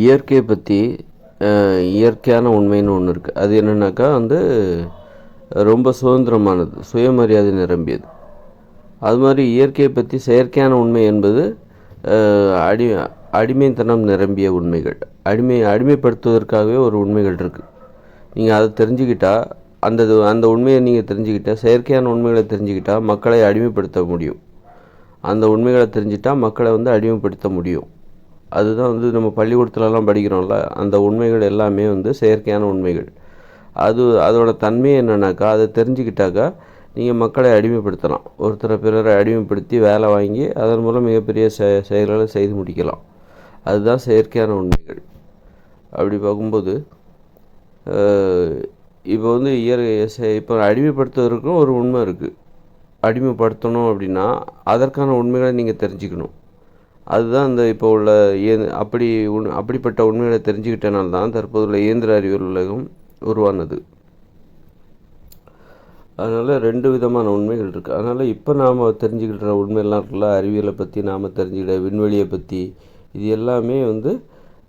இயற்கையை பற்றி இயற்கையான உண்மைன்னு ஒன்று இருக்குது. அது என்னென்னாக்கா ரொம்ப சுதந்திரமானது, சுயமரியாதை நிரம்பியது. அது மாதிரி இயற்கையை பற்றி செயற்கையான உண்மை என்பது அடி அடிமைத்தனம் நிரம்பிய உண்மைகள். அடிமைப்படுத்துவதற்காகவே ஒரு உண்மைகள் இருக்குது. நீங்கள் அதை தெரிஞ்சுக்கிட்டால், அந்த உண்மையை நீங்கள் தெரிஞ்சுக்கிட்டால், செயற்கையான உண்மைகளை தெரிஞ்சுக்கிட்டால் மக்களை அடிமைப்படுத்த முடியும். அந்த உண்மைகளை தெரிஞ்சிட்டால் மக்களை அடிமைப்படுத்த முடியும். அதுதான் நம்ம பள்ளிக்கூடத்துலலாம் படிக்கிறோம்ல, அந்த உண்மைகள் எல்லாமே செயற்கையான உண்மைகள். அதோட தன்மை என்னன்னாக்கா, அதை தெரிஞ்சுக்கிட்டாக்கா நீங்கள் மக்களை அடிமைப்படுத்தலாம். பிறரை அடிமைப்படுத்தி வேலை வாங்கி அதன் மூலம் மிகப்பெரிய செயல்களை செய்து முடிக்கலாம். அதுதான் செயற்கையான உண்மைகள். அப்படி பார்க்கும்போது இப்போ இப்போ அடிமைப்படுத்துவதற்கும் ஒரு உண்மை இருக்குது. அடிமைப்படுத்தணும் அப்படின்னா அதற்கான உண்மைகளை நீங்கள் தெரிஞ்சுக்கணும். அதுதான் இப்போ உள்ள அப்படிப்பட்ட உண்மைகளை தெரிஞ்சுக்கிட்டனால தான் தற்போதுள்ள இயந்திர அறிவியல் உலகம் உருவானது. அதனால் 2 விதமான உண்மைகள் இருக்குது. அதனால் இப்போ நாம் தெரிஞ்சுக்கிற உண்மையெல்லாம் இருக்குல்ல, அறிவியலை பற்றி நாம் தெரிஞ்சுக்கிற, விண்வெளியை பற்றி, இது எல்லாமே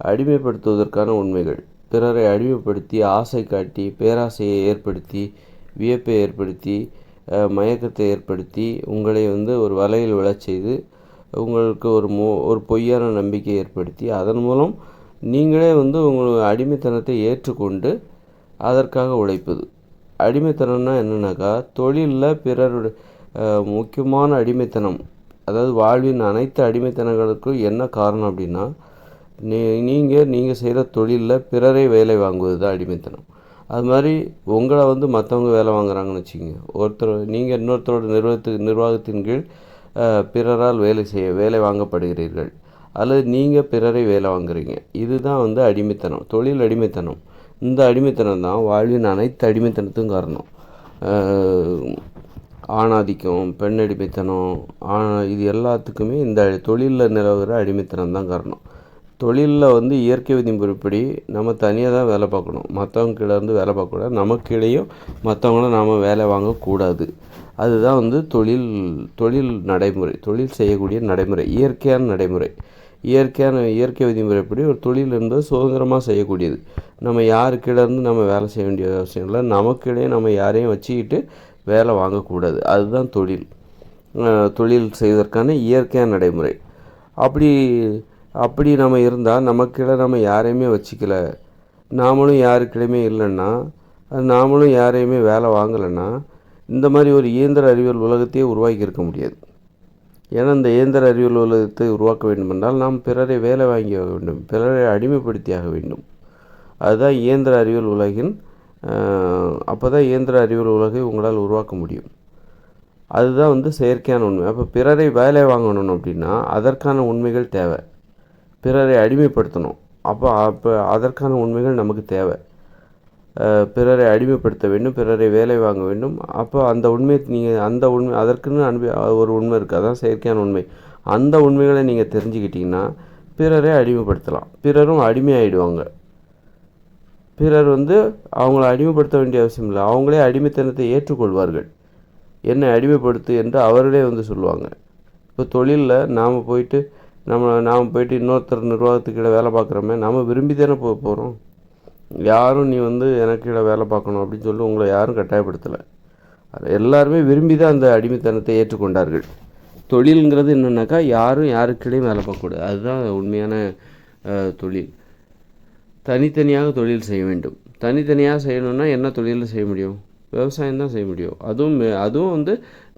அடிமைப்படுத்துவதற்கான உண்மைகள். பிறரை அடிமைப்படுத்தி, ஆசை காட்டி, பேராசையை ஏற்படுத்தி, வியப்பை ஏற்படுத்தி, மயக்கத்தை ஏற்படுத்தி, உங்களை ஒரு வலையில் விழச் செய்து, உங்களுக்கு ஒரு பொய்யான நம்பிக்கையை ஏற்படுத்தி, அதன் மூலம் நீங்களே உங்கள் அடிமைத்தனத்தை ஏற்றுக்கொண்டு அதற்காக உழைப்பது. அடிமைத்தனம்னா என்னென்னாக்கா, தொழிலில் பிறருடைய முக்கியமான அடிமைத்தனம், அதாவது வாழ்வின் அனைத்து அடிமைத்தனங்களுக்கும் என்ன காரணம் அப்படின்னா, நீங்கள் செய்கிற தொழிலில் பிறரை வேலை வாங்குவது தான் அடிமைத்தனம். அது மாதிரி உங்களை மற்றவங்க வேலை வாங்குறாங்கன்னு வச்சுக்கோங்க. நீங்கள் இன்னொருத்தரோட நிர்வாகத்தின் கீழ் பிறரால் வேலை வாங்கப்படுகிறீர்கள், அல்லது நீங்கள் பிறரை வேலை வாங்குறீங்க. இதுதான் அடிமைத்தனம், தொழில் அடிமைத்தனம். இந்த அடிமைத்தனம் தான் வாழ்வின் அனைத்து அடிமைத்தனத்துக்கும் காரணம். ஆணாதிக்கம், பெண் அடிமைத்தனம், இது எல்லாத்துக்குமே இந்த தொழிலில் நிலவுகிற அடிமைத்தனம் தான் காரணம். தொழிலில் இயற்கை விதிமுறைப்படி நம்ம தனியாக தான் வேலை பார்க்கணும். மற்றவங்க கீழே வேலை பார்க்கக்கூடாது. நமக்கு கீழேயும் மற்றவங்கள நாம் வேலை வாங்கக்கூடாது. அதுதான் தொழில் நடைமுறை, தொழில் செய்யக்கூடிய நடைமுறை, இயற்கையான நடைமுறை. இயற்கை விதிமுறைப்படி ஒரு தொழில் என்பது சுதந்திரமாக செய்யக்கூடியது. நம்ம யாருக்கிடேருந்து நம்ம வேலை செய்ய வேண்டிய அவசியம் இல்லை. நமக்கிடையே நம்ம யாரையும் வச்சுக்கிட்டு வேலை வாங்கக்கூடாது. அதுதான் தொழில் செய்வதற்கான இயற்கையான நடைமுறை. அப்படி நம்ம இருந்தால், நமக்கிட நம்ம யாரையுமே வச்சுக்கல, நாமளும் யாருக்கிடையுமே இல்லைன்னா, நாமளும் யாரையுமே வேலை வாங்கலைன்னா, இந்த மாதிரி ஒரு இயந்திர அறிவியல் உலகத்தையே உருவாக்கியிருக்க முடியாது. ஏன்னா இந்த இயந்திர அறிவியல் உலகத்தை உருவாக்க வேண்டுமென்றால் நாம் பிறரை வேலை வாங்கியாக வேண்டும், பிறரை அடிமைப்படுத்தியாக வேண்டும். அதுதான் இயந்திர அறிவியல் உலகின் அப்போ தான் இயந்திர அறிவியல் உலகை உங்களால் உருவாக்க முடியும். அதுதான் செயற்கையான உண்மை. அப்போ பிறரை வேலை வாங்கணும் அப்படின்னா அதற்கான உண்மைகள் தேவை. பிறரை அடிமைப்படுத்தணும், அப்போ அதற்கான உண்மைகள் நமக்கு தேவை. பிறரை அடிமைப்படுத்த வேண்டும், பிறரை வேலை வாங்க வேண்டும். அப்போ அந்த அதற்குன்னு ஒரு உண்மை இருக்குது, அதான் செயற்கையான உண்மை. அந்த உண்மைகளை நீங்கள் தெரிஞ்சுக்கிட்டிங்கன்னா பிறரை அடிமைப்படுத்தலாம், பிறரும் அடிமையாகிடுவாங்க. பிறர் அவங்கள அடிமைப்படுத்த வேண்டிய அவசியம் இல்லை, அவங்களே அடிமைத்தனத்தை ஏற்றுக்கொள்வார்கள். என்னை அடிமைப்படுத்து என்று அவர்களே சொல்லுவாங்க. இப்போ தொழிலில் நாம் போயிட்டு இன்னொருத்தர் நிர்வாகத்துக்கிட்ட வேலை பார்க்குறோமே, நாம் விரும்பி தானே போகிறோம். யாரும் நீ எனக்கு கீழே வேலை பார்க்கணும் அப்படின்னு சொல்லி உங்களை யாரும் கட்டாயப்படுத்தலை. எல்லாருமே விரும்பி தான் அந்த அடிமைத்தனத்தை ஏற்றுக்கொண்டார்கள். தொழிலுங்கிறது என்னென்னாக்கா, யாரும் யாருக்கிடையும் வேலை பார்க்கக்கூடாது. அதுதான் உண்மையான தொழில். தனித்தனியாக தொழில் செய்ய வேண்டும். தனித்தனியாக செய்யணுன்னா என்ன தொழிலில் செய்ய முடியும்? விவசாயம் தான் செய்ய முடியும். அதுவும்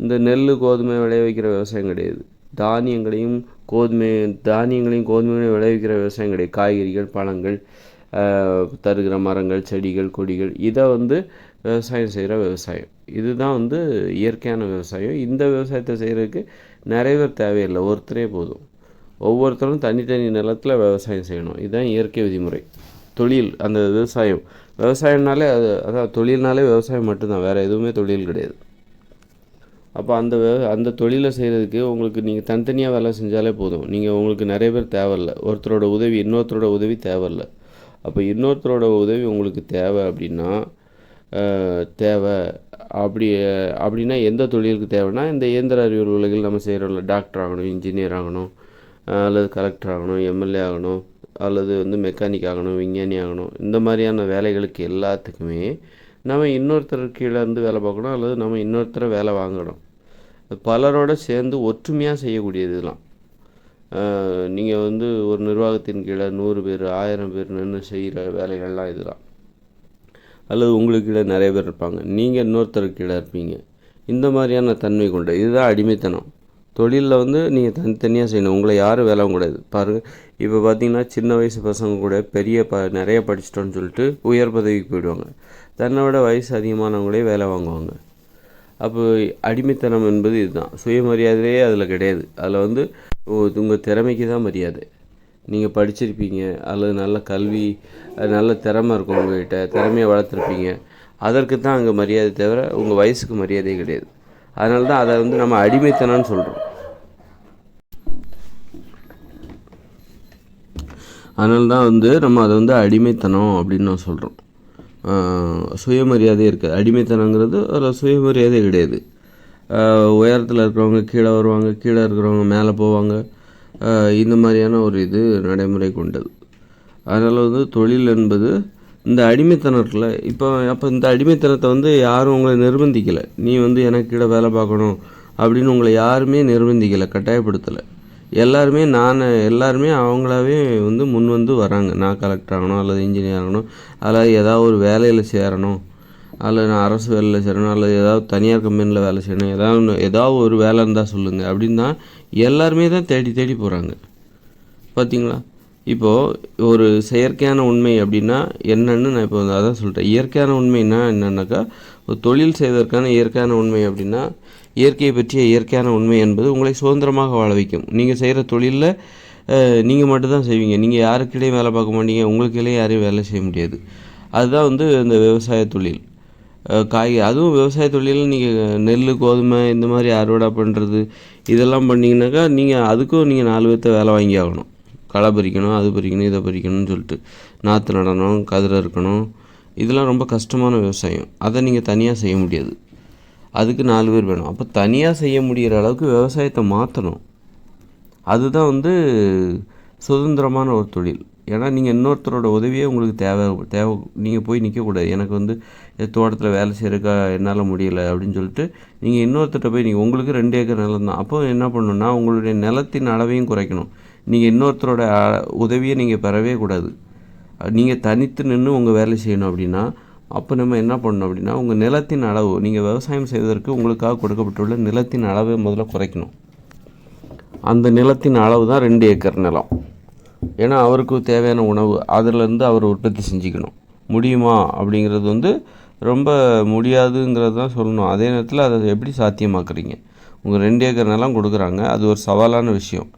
இந்த நெல் கோதுமை விளைய வைக்கிற விவசாயம் கிடையாது. தானியங்களையும் கோதுமைகளையும் விளைவிக்கிற விவசாயம் கிடையாது. காய்கறிகள், பழங்கள் தருகிற மரங்கள், செடிகள், கொடிகள், இதை விவசாயம் செய்கிற விவசாயம். இதுதான் இயற்கையான விவசாயம். இந்த விவசாயத்தை செய்கிறதுக்கு நிறைய பேர் தேவையில்லை, ஒருத்தரே போதும். ஒவ்வொருத்தரும் தனித்தனி நிலத்தில் விவசாயம் செய்யணும். இதுதான் இயற்கை விதிமுறை. தொழில் அந்த விவசாயம்னாலே அதான் தொழில்னாலே விவசாயம் மட்டும்தான், வேறு எதுவுமே தொழில் கிடையாது. அப்போ அந்த தொழிலை செய்கிறதுக்கு நீங்கள் தனித்தனியாக வேலை செஞ்சாலே போதும். உங்களுக்கு நிறைய பேர் தேவையில்லை, இன்னொருத்தரோட உதவி தேவையில்லை. அப்போ இன்னொருத்தரோட உதவி உங்களுக்கு தேவை அப்படின்னா அப்படின்னா எந்த தொழிலுக்கு தேவைன்னா, இந்த இயந்திர அறிவியல் உலகில் நம்ம செய்கிறோம்ல, டாக்டர் ஆகணும், இன்ஜினியர் ஆகணும், அல்லது கலெக்டர் ஆகணும், எம்எல்ஏ ஆகணும், அல்லது வந்து மெக்கானிக் ஆகணும், விஞ்ஞானி ஆகணும், இந்த மாதிரியான வேலைகளுக்கு எல்லாத்துக்குமே நம்ம இன்னொருத்தர் கீழே இருந்து வேலை பார்க்கணும், அல்லது நம்ம இன்னொருத்தரை வேலை வாங்கணும். பலரோட சேர்ந்து ஒற்றுமையாக செய்யக்கூடியது இதெல்லாம். நீங்கள் வந்து ஒரு நிர்வாகத்தின் கீழே 100 பேர் 1000 பேர் நின்று செய்கிற வேலைகள்லாம் இதெல்லாம். அல்லது உங்களுக்கு கீழே நிறைய பேர் இருப்பாங்க, நீங்கள் இன்னொருத்தருக்கு கீழே இருப்பீங்க. இந்த மாதிரியான தன்மை கொண்ட இதுதான் அடிமைத்தனம். தொழிலில் வந்து நீங்கள் தனித்தனியாக செய்யணும், உங்களை யாரும் வேலை கூடாது. பாருங்கள், இப்போ பார்த்தீங்கன்னா சின்ன வயசு பசங்க கூட பெரிய நிறைய படிச்சிட்டோன்னு சொல்லிட்டு உயர் பதவிக்கு போயிடுவாங்க. தன்னோட வயசு அதிகமானவங்களே வேலை வாங்குவாங்க. அப்போ அடிமைத்தனம் என்பது இதுதான். சுயமரியாதையே அதில் கிடையாது. அதில் வந்து உங்கள் திறமைக்கு தான் மரியாதை. நீங்கள் படிச்சிருப்பீங்க, அல்லது நல்ல கல்வி, நல்ல திறமை இருக்கும், உங்கள்கிட்ட திறமையை வளர்த்துருப்பீங்க, அதற்கு தான் அங்கே மரியாதை தவிர உங்கள் வயசுக்கு மரியாதையே கிடையாது. அதனால தான் அதை வந்து நம்ம அடிமைத்தனம்னு சொல்கிறோம். அதனால தான் வந்து நம்ம அதை வந்து அடிமைத்தனம் அப்படின்னு நான் சொல்கிறோம். சுயமரியாதை இருக்குது. அடிமைத்தனங்கிறது அதில் சுயமரியாதை கிடையாது. உயரத்தில் இருக்கிறவங்க கீழே வருவாங்க, கீழே இருக்கிறவங்க மேலே போவாங்க. இந்த மாதிரியான ஒரு இது நடைமுறை கொண்டது. அதனால் வந்து தொழில் என்பது இந்த அடிமைத்தனம் இருக்குல்ல. அப்போ இந்த அடிமைத்தனத்தை வந்து யாரும் உங்களை நிர்பந்திக்கலை, நீ வந்து எனக்கு கீழே வேலை பார்க்கணும் அப்படின்னு உங்களை யாருமே நிர்பந்திக்கலை, கட்டாயப்படுத்தலை. எல்லாருமே அவங்களாவே வந்து முன் வந்து வராங்க. நான் கலெக்டர் ஆகணும், அல்லது இன்ஜினியர் ஆகணும், அல்லது ஏதாவது ஒரு வேலையில் சேரணும், அல்லது நான் அரசு வேலையில் சேரணும், அல்லது ஏதாவது தனியார் கம்பெனியில் வேலை செய்யணும், ஏதாவது ஒரு வேலை இருந்தால் சொல்லுங்கள் அப்படின்னு தான் எல்லாருமே தான் தேடி தேடி போகிறாங்க. பார்த்தீங்களா? இப்போது ஒரு செயற்கையான உண்மை அப்படின்னா என்னன்னு நான் இப்போ அதான் சொல்லிட்டேன். இயற்கையான உண்மைன்னா என்னன்னாக்கா, ஒரு தொழில் செய்வதற்கான இயற்கையான உண்மை அப்படின்னா, இயற்கையை பற்றிய இயற்கையான உண்மை என்பது உங்களை சுதந்திரமாக வாழ வைக்கும். நீங்கள் செய்கிற தொழிலில் நீங்கள் மட்டும்தான் செய்வீங்க. நீங்கள் யாருக்கிடையும் வேலை பார்க்க மாட்டீங்க, உங்களுக்கிடையே யாரையும் வேலை செய்ய முடியாது. அதுதான் வந்து இந்த விவசாய தொழில். அதுவும் விவசாய தொழிலில் நீங்கள் நெல், கோதுமை இந்த மாதிரி அறுவடை பண்ணுறது இதெல்லாம் பண்ணிங்கனாக்கா அதுக்கும் நீங்கள் 4 பேர்த்த வேலை வாங்கி ஆகணும். களை பறிக்கணும், அது பறிக்கணும், இதை பறிக்கணும்னு சொல்லிட்டு நாற்று நடணும், கதிரை இருக்கணும். இதெல்லாம் ரொம்ப கஷ்டமான விவசாயம். அதை நீங்கள் தனியாக செய்ய முடியாது. அதுக்கு 4 பேர் வேணும். அப்போ தனியாக செய்ய முடிகிற அளவுக்கு விவசாயத்தை மாற்றணும். அதுதான் வந்து சுதந்திரமான ஒரு தொழில். ஏன்னா நீங்கள் இன்னொருத்தரோட உதவியே உங்களுக்கு தேவை. நீங்கள் போய் நிற்கக்கூடாது. எனக்கு வந்து தோட்டத்தில் வேலை செய்கிறக்கா என்னால் முடியலை அப்படின்னு சொல்லிட்டு நீங்கள் இன்னொருத்தர்கிட்ட போய் உங்களுக்கு 2 ஏக்கர் நிலம் தான். அப்போ என்ன பண்ணணுன்னா, உங்களுடைய நிலத்தின் அளவையும் குறைக்கணும். நீங்கள் இன்னொருத்தரோட உதவியை நீங்கள் பெறவே கூடாது. நீங்கள் தனித்து நின்று உங்கள் வேலை செய்யணும். அப்படின்னா அப்போ நம்ம என்ன பண்ணணும் அப்படின்னா, உங்கள் நிலத்தின் அளவு, நீங்கள் விவசாயம் செய்வதற்கு உங்களுக்காக கொடுக்கப்பட்டுள்ள நிலத்தின் அளவை முதல்ல குறைக்கணும். அந்த நிலத்தின் அளவு தான் 2 ஏக்கர் நிலம். ஏன்னா அவருக்கு தேவையான உணவு அதிலேருந்து அவர் உற்பத்தி செஞ்சுக்கணும். முடியுமா அப்படிங்கிறது வந்து ரொம்ப முடியாதுங்கிறது தான் சொல்லணும். அதே நேரத்தில் அதை எப்படி சாத்தியமாக்குறீங்க? உங்கள் 2 ஏக்கர் நிலம் கொடுக்குறாங்க, அது ஒரு சவாலான விஷயம்.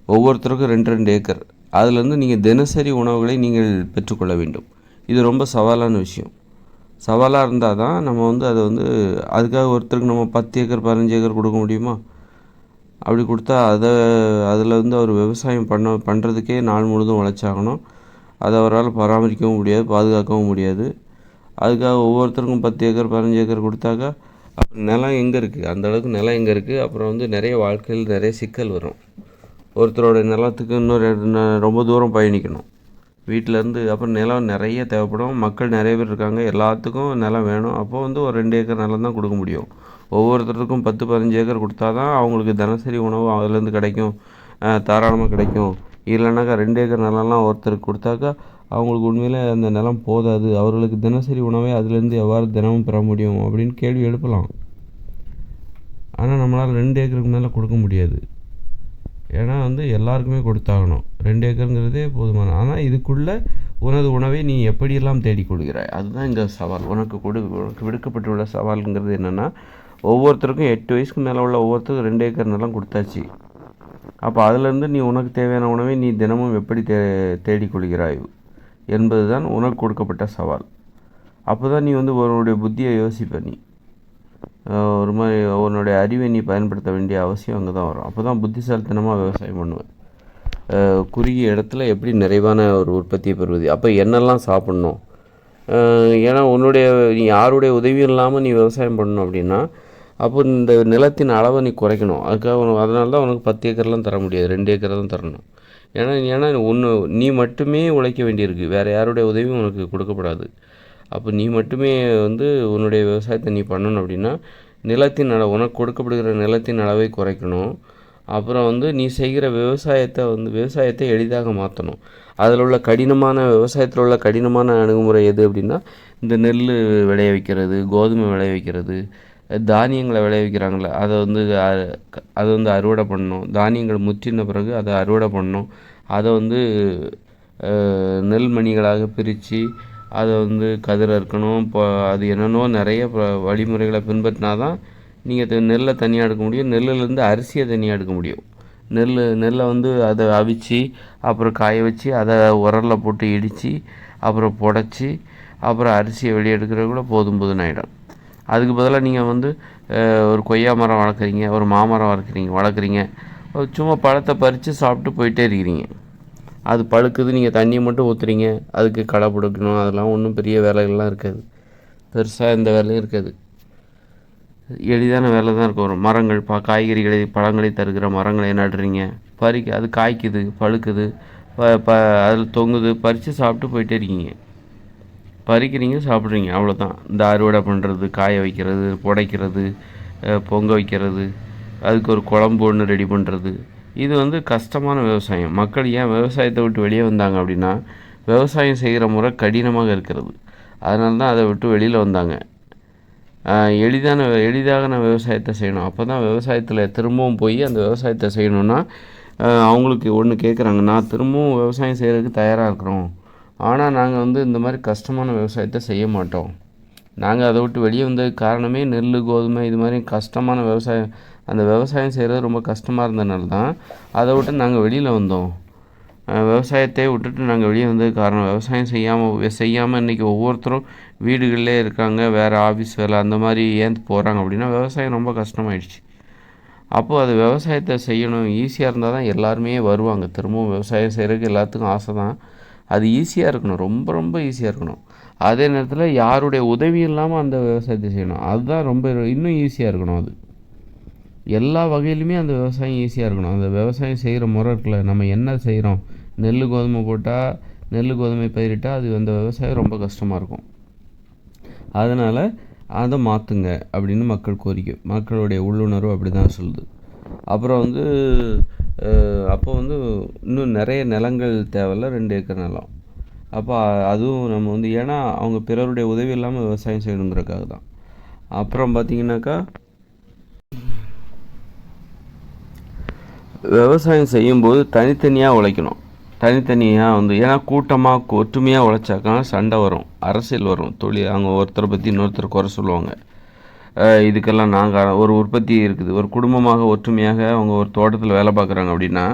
ஒவ்வொருத்தருக்கும் 2 ஏக்கர், அதிலேருந்து நீங்கள் தினசரி உணவுகளை நீங்கள் பெற்றுக்கொள்ள வேண்டும். இது ரொம்ப சவாலான விஷயம். சவாலாக இருந்தால் தான் நம்ம வந்து அதை வந்து அதுக்காக ஒருத்தருக்கு நம்ம 10 ஏக்கர் 15 ஏக்கர் கொடுக்க முடியுமா? அப்படி கொடுத்தா அதில் வந்து அவர் விவசாயம் பண்ணுறதுக்கே நாள் முழுதும் உழைச்சாகணும். அதை அவரால் பராமரிக்கவும் முடியாது, பாதுகாக்கவும் முடியாது. அதுக்காக ஒவ்வொருத்தருக்கும் 10 ஏக்கர் 15 ஏக்கர் கொடுத்தாக்கா அப்புறம் நிலம் எங்கே இருக்குது? அந்த அளவுக்கு நிலம் எங்கே இருக்குது? அப்புறம் வந்து நிறைய வாழ்க்கையில் நிறைய சிக்கல் வரும். ஒருத்தரோட நிலத்துக்கு ரொம்ப தூரம் பயணிக்கணும் வீட்டிலேருந்து. அப்புறம் நிலம் நிறைய தேவைப்படும். மக்கள் நிறைய பேர் இருக்காங்க, எல்லாத்துக்கும் நிலம் வேணும். அப்போது வந்து ஒரு 2 ஏக்கர் நிலம் தான் கொடுக்க முடியும். ஒவ்வொருத்தருக்கும் 10-15 ஏக்கர் கொடுத்தா தான் அவங்களுக்கு தினசரி உணவு அதுலேருந்து கிடைக்கும், தாராளமாக கிடைக்கும். இல்லைனாக்கா 2 ஏக்கர் நிலம்லாம் ஒருத்தருக்கு கொடுத்தாக்கா அவங்களுக்கு உண்மையிலே அந்த நிலம் போதாது, அவர்களுக்கு தினசரி உணவை அதுலேருந்து எவ்வாறு தினமும் பெற முடியும் அப்படின்னு கேள்வி எழுப்பலாம். ஆனால் நம்மளால் 2 ஏக்கருக்கு மேலே கொடுக்க முடியாது. ஏன்னா வந்து எல்லாருக்குமே கொடுத்தாகணும். 2 ஏக்கருங்கிறதே போதுமான. ஆனால் இதுக்குள்ளே உனது உணவை நீ எப்படியெல்லாம் தேடிக்கொள்கிறாய், அதுதான் இந்த சவால். உனக்கு விடுக்கப்பட்டுள்ள சவாலுங்கிறது என்னென்னா, ஒவ்வொருத்தருக்கும் 8 வயசுக்கு மேலே உள்ள ஒவ்வொருத்தருக்கும் 2 ஏக்கர் நிலம் கொடுத்தாச்சு. அப்போ அதிலேருந்து நீ உனக்கு தேவையான உணவை நீ தினமும் எப்படி தேடிக்கொள்கிறாய் என்பது தான் உனக்கு கொடுக்கப்பட்ட சவால். அப்போ தான் நீ வந்து உன்னுடைய புத்தியை யோசிப்ப. நீ ஒரு மாதிரி உன்னுடைய அறிவை நீ பயன்படுத்த வேண்டிய அவசியம் அங்கே தான் வரும். அப்போ தான் புத்திசாலித்தனமாக விவசாயம் பண்ணுவேன். குறுகிய இடத்துல எப்படி நிறைவான ஒரு உற்பத்தியை பெறுவது, அப்போ என்னெல்லாம் சாப்பிட்ணும். ஏன்னா நீ யாருடைய உதவியும் இல்லாமல் நீ விவசாயம் பண்ணணும் அப்படின்னா அப்போ இந்த நிலத்தின் அளவை நீ குறைக்கணும். அதனால தான் உனக்கு 10 ஏக்கர்லாம் தர முடியாது, 2 ஏக்கர் தான் தரணும். ஏன்னா ஏன்னா ஒன்று நீ மட்டுமே உழைக்க வேண்டியிருக்கு, வேறு யாருடைய உதவியும் உனக்கு கொடுக்கப்படாது. அப்போ நீ மட்டுமே வந்து உன்னுடைய விவசாயத்தை நீ பண்ணணும் அப்படின்னா நிலத்தின் அளவு, உனக்கு கொடுக்கப்படுகிற நிலத்தின் அளவை குறைக்கணும். அப்புறம் வந்து நீ செய்கிற விவசாயத்தை எளிதாக மாற்றணும். அதில் உள்ள விவசாயத்தில் உள்ள கடினமான அணுகுமுறை எது அப்படின்னா இந்த நெல் விளைய வைக்கிறது, கோதுமை விளைய வைக்கிறது, தானியங்களை விளைவிக்கிறாங்களே அதை வந்து அறுவடை பண்ணணும். தானியங்கள் முற்றின பிறகு அதை அறுவடை பண்ணணும். அதை வந்து நெல் மணிகளாக பிரித்து அதை வந்து கதிர் அறுக்கணும். இப்போ அது என்னென்னோ நிறைய வழிமுறைகளை பின்பற்றினா தான் நீங்கள் நெல்லை தனியாக எடுக்க முடியும். நெல்லுலேருந்து அரிசியை தனியாக எடுக்க முடியும். நெல்லை வந்து அதை அவிச்சு அப்புறம் காய வச்சு அதை உரலில் போட்டு இடித்து அப்புறம் புடச்சி அப்புறம் அரிசியை வெளியே எடுக்கிறதுக்குள்ள போதும் ஆகிடும். அதுக்கு பதிலாக நீங்கள் வந்து ஒரு கொய்யா மரம் வளர்க்குறீங்க, ஒரு மாமரம் வளர்க்குறீங்க, சும்மா பழத்தை பறித்து சாப்பிட்டு போயிட்டே இருக்கிறீங்க. அது பழுக்குது, நீங்கள் தண்ணியை மட்டும் ஊற்றுறீங்க, அதுக்கு களை பிடிக்கணும், அதெல்லாம் ஒன்றும் பெரிய வேலைகள்லாம் இருக்காது. பெருசாக எந்த வேலையும் இருக்காது. எளிதான வேலை தான் இருக்கும். வரும் மரங்கள் காய்கறிகளை பழங்களை தருகிற மரங்களை நடுறீங்க, அது காய்க்குது, பழுக்குது, அதில் தொங்குது, பறித்து சாப்பிட்டு போயிட்டே இருக்கீங்க. பறிக்கிறீங்க, சாப்பிட்றீங்க, அவ்வளோதான். இந்த அறுவடை பண்ணுறது, காய வைக்கிறது, புடைக்கிறது, பொங்க வைக்கிறது, அதுக்கு ஒரு குழம்பு ஒன்று ரெடி பண்ணுறது, இது வந்து கஷ்டமான விவசாயம். மக்கள் ஏன் விவசாயத்தை விட்டு வெளியே வந்தாங்க அப்படின்னா விவசாயம் செய்கிற முறை கடினமாக இருக்கிறது. அதனால தான் அதை விட்டு வெளியில் வந்தாங்க. எளிதாக விவசாயத்தை செய்யணும். அப்போ தான் விவசாயத்தில் திரும்பவும் போய் அந்த விவசாயத்தை செய்யணுன்னா அவங்களுக்கு ஒன்று கேட்குறாங்க, நான் திரும்பவும் விவசாயம் செய்கிறதுக்கு தயாராக இருக்கிறோம், ஆனால் நாங்கள் வந்து இந்த மாதிரி கஷ்டமான விவசாயத்தை செய்ய மாட்டோம். நாங்கள் அதை விட்டு வெளியே வந்ததுக்கு காரணமே நெல், கோதுமை இது மாதிரி கஷ்டமான விவசாயம், அந்த விவசாயம் செய்கிறது ரொம்ப கஷ்டமாக இருந்ததுனால தான் அதை விட்டு நாங்கள் வெளியில் வந்தோம். விவசாயத்தை விட்டுட்டு நாங்கள் வெளியே வந்ததுக்கு காரணம் விவசாயம் செய்யாமல் இன்றைக்கி ஒவ்வொருத்தரும் வீடுகளிலே இருக்காங்க, வேறு ஆஃபீஸ் வேலை அந்த மாதிரி ஏன் போகிறாங்க அப்படின்னா விவசாயம் ரொம்ப கஷ்டமாயிடுச்சு. அப்போது அது விவசாயத்தை செய்யணும், ஈஸியாக இருந்தால் தான் எல்லாருமே வருவாங்க. திரும்பவும் விவசாயம் செய்கிறதுக்கு எல்லாத்துக்கும் ஆசை தான். அது ஈஸியாக இருக்கணும், ரொம்ப ரொம்ப ஈஸியாக இருக்கணும். அதே நேரத்தில் யாருடைய உதவி இல்லாமல் அந்த விவசாயத்தை செய்யணும், அதுதான் ரொம்ப இன்னும் ஈஸியாக இருக்கணும். அது எல்லா வகையிலுமே அந்த விவசாயம் ஈஸியாக இருக்கணும். அந்த விவசாயம் செய்கிற முறை இருக்குல்ல, நம்ம என்ன செய்கிறோம், நெல் கோதுமை பயிரிட்டால் அது அந்த விவசாயம் ரொம்ப கஷ்டமாக இருக்கும். அதனால் அதை மாற்றுங்க அப்படின்னு மக்களுடைய உள்ளுணர்வு அப்படி தான் சொல்லுது. அப்புறம் வந்து அப்போ வந்து இன்னும் நிறைய நிலங்கள் தேவையில்ல, 2 ஏக்கர் நிலம். அப்போ அதுவும் நம்ம வந்து ஏன்னா அவங்க பிறருடைய உதவி இல்லாமல் விவசாயம் செய்யணுங்கிறதுக்காக தான். அப்புறம் பார்த்திங்கனாக்கா விவசாயம் செய்யும்போது தனித்தனியாக உழைக்கணும். தனித்தனியாக வந்து ஏன்னா கூட்டமாக ஒற்றுமையாக உழைச்சாக்கா சண்டை வரும், அரசியல் வரும், அவங்க ஒருத்தரை பற்றி இன்னொருத்தர் குறை சொல்லுவாங்க. இதுக்கெல்லாம் ஒரு உற்பத்தி இருக்குது, ஒரு குடும்பமாக ஒற்றுமையாக அவங்க ஒரு தோட்டத்தில் வேலை பார்க்குறாங்க அப்படின்னா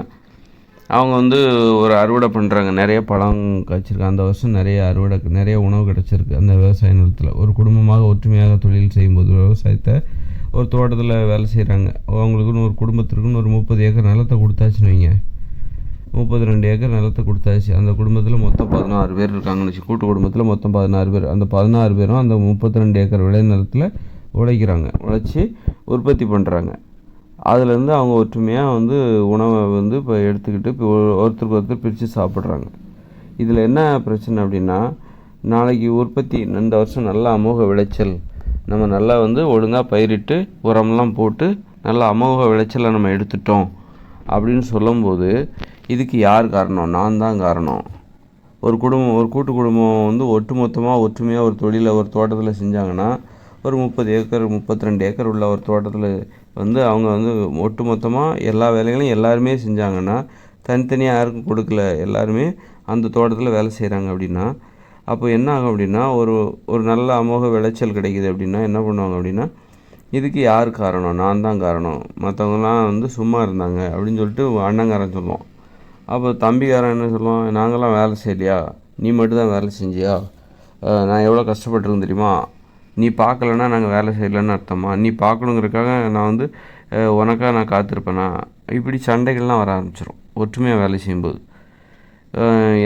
அவங்க வந்து ஒரு அறுவடை பண்ணுறாங்க, நிறைய பழம் காய்ச்சிருக்கு, அந்த வருஷம் நிறைய உணவு கிடச்சிருக்கு அந்த விவசாய நிலத்தில். ஒரு குடும்பமாக ஒற்றுமையாக தொழில் செய்யும்போது விவசாயத்தை ஒரு தோட்டத்தில் வேலை செய்கிறாங்க. அவங்களுக்குன்னு ஒரு குடும்பத்திற்குன்னு ஒரு 30 ஏக்கர் நிலத்தை கொடுத்தாச்சுன்னு வைங்க, 32 ஏக்கர் நிலத்தை கொடுத்தாச்சு. அந்த குடும்பத்தில் மொத்தம் 16 பேர் இருக்காங்கன்னு வச்சு, கூட்டு குடும்பத்தில் மொத்தம் 16 பேர். அந்த 16 பேரும் அந்த 32 ஏக்கர் விளை நிலத்தில் உழைச்சி உற்பத்தி பண்ணுறாங்க. அதுலேருந்து அவங்க ஒற்றுமையாக வந்து உணவை வந்து இப்போ எடுத்துக்கிட்டு இப்போ ஒருத்தருக்கு ஒருத்தர் பிரித்து சாப்பிட்றாங்க. இதில் என்ன பிரச்சனை அப்படின்னா நாளைக்கு உற்பத்தி இந்த வருஷம் நல்லா அமோக விளைச்சல், நம்ம நல்லா வந்து ஒழுங்காக பயிரிட்டு உரம்லாம் போட்டு நல்லா அமோக விளைச்சலை நம்ம எடுத்துட்டோம் அப்படின்னு சொல்லும்போது இதுக்கு யார் காரணம்? நான் தான் காரணம். ஒரு கூட்டு குடும்பம் வந்து ஒற்றுமையாக ஒரு தொழிலை ஒரு தோட்டத்தில் செஞ்சாங்கன்னா ஒரு 30 ஏக்கர் 32 ஏக்கர் உள்ள ஒரு தோட்டத்தில் வந்து அவங்க வந்து ஒட்டுமொத்தமாக எல்லா வேலைகளையும் எல்லாருமே செஞ்சாங்கன்னா, தனித்தனியாக யாருக்கும் கொடுக்கல, எல்லாருமே அந்த தோட்டத்தில் வேலை செய்கிறாங்க அப்படின்னா அப்போ என்ன ஆகும் அப்படின்னா ஒரு நல்ல அமோக விளைச்சல் கிடைக்குது அப்படின்னா என்ன பண்ணுவாங்க அப்படின்னா இதுக்கு யார் காரணம்? நான் தான் காரணம், மற்றவங்களாம் வந்து சும்மா இருந்தாங்க அப்படின்னு சொல்லிட்டு அண்ணங்காரன் சொல்லுவான். அப்போ தம்பிக்காரன் என்ன சொல்லுவான், நாங்களாம் வேலை செய்யலையா, நீ மட்டும் தான் வேலை செஞ்சியா, நான் எவ்வளோ கஷ்டப்பட்டுருக்கேன் தெரியுமா, நீ பார்க்கலன்னா நாங்கள் வேலை செய்யலைன்னு அர்த்தமா, நீ பார்க்கணுங்கிறதுக்காக நான் வந்து உனக்காக நான் காத்திருப்பேனா, இப்படி சண்டைகள்லாம் வர ஆரம்பிச்சிடும் ஒற்றுமையாக வேலை செய்யும்போது.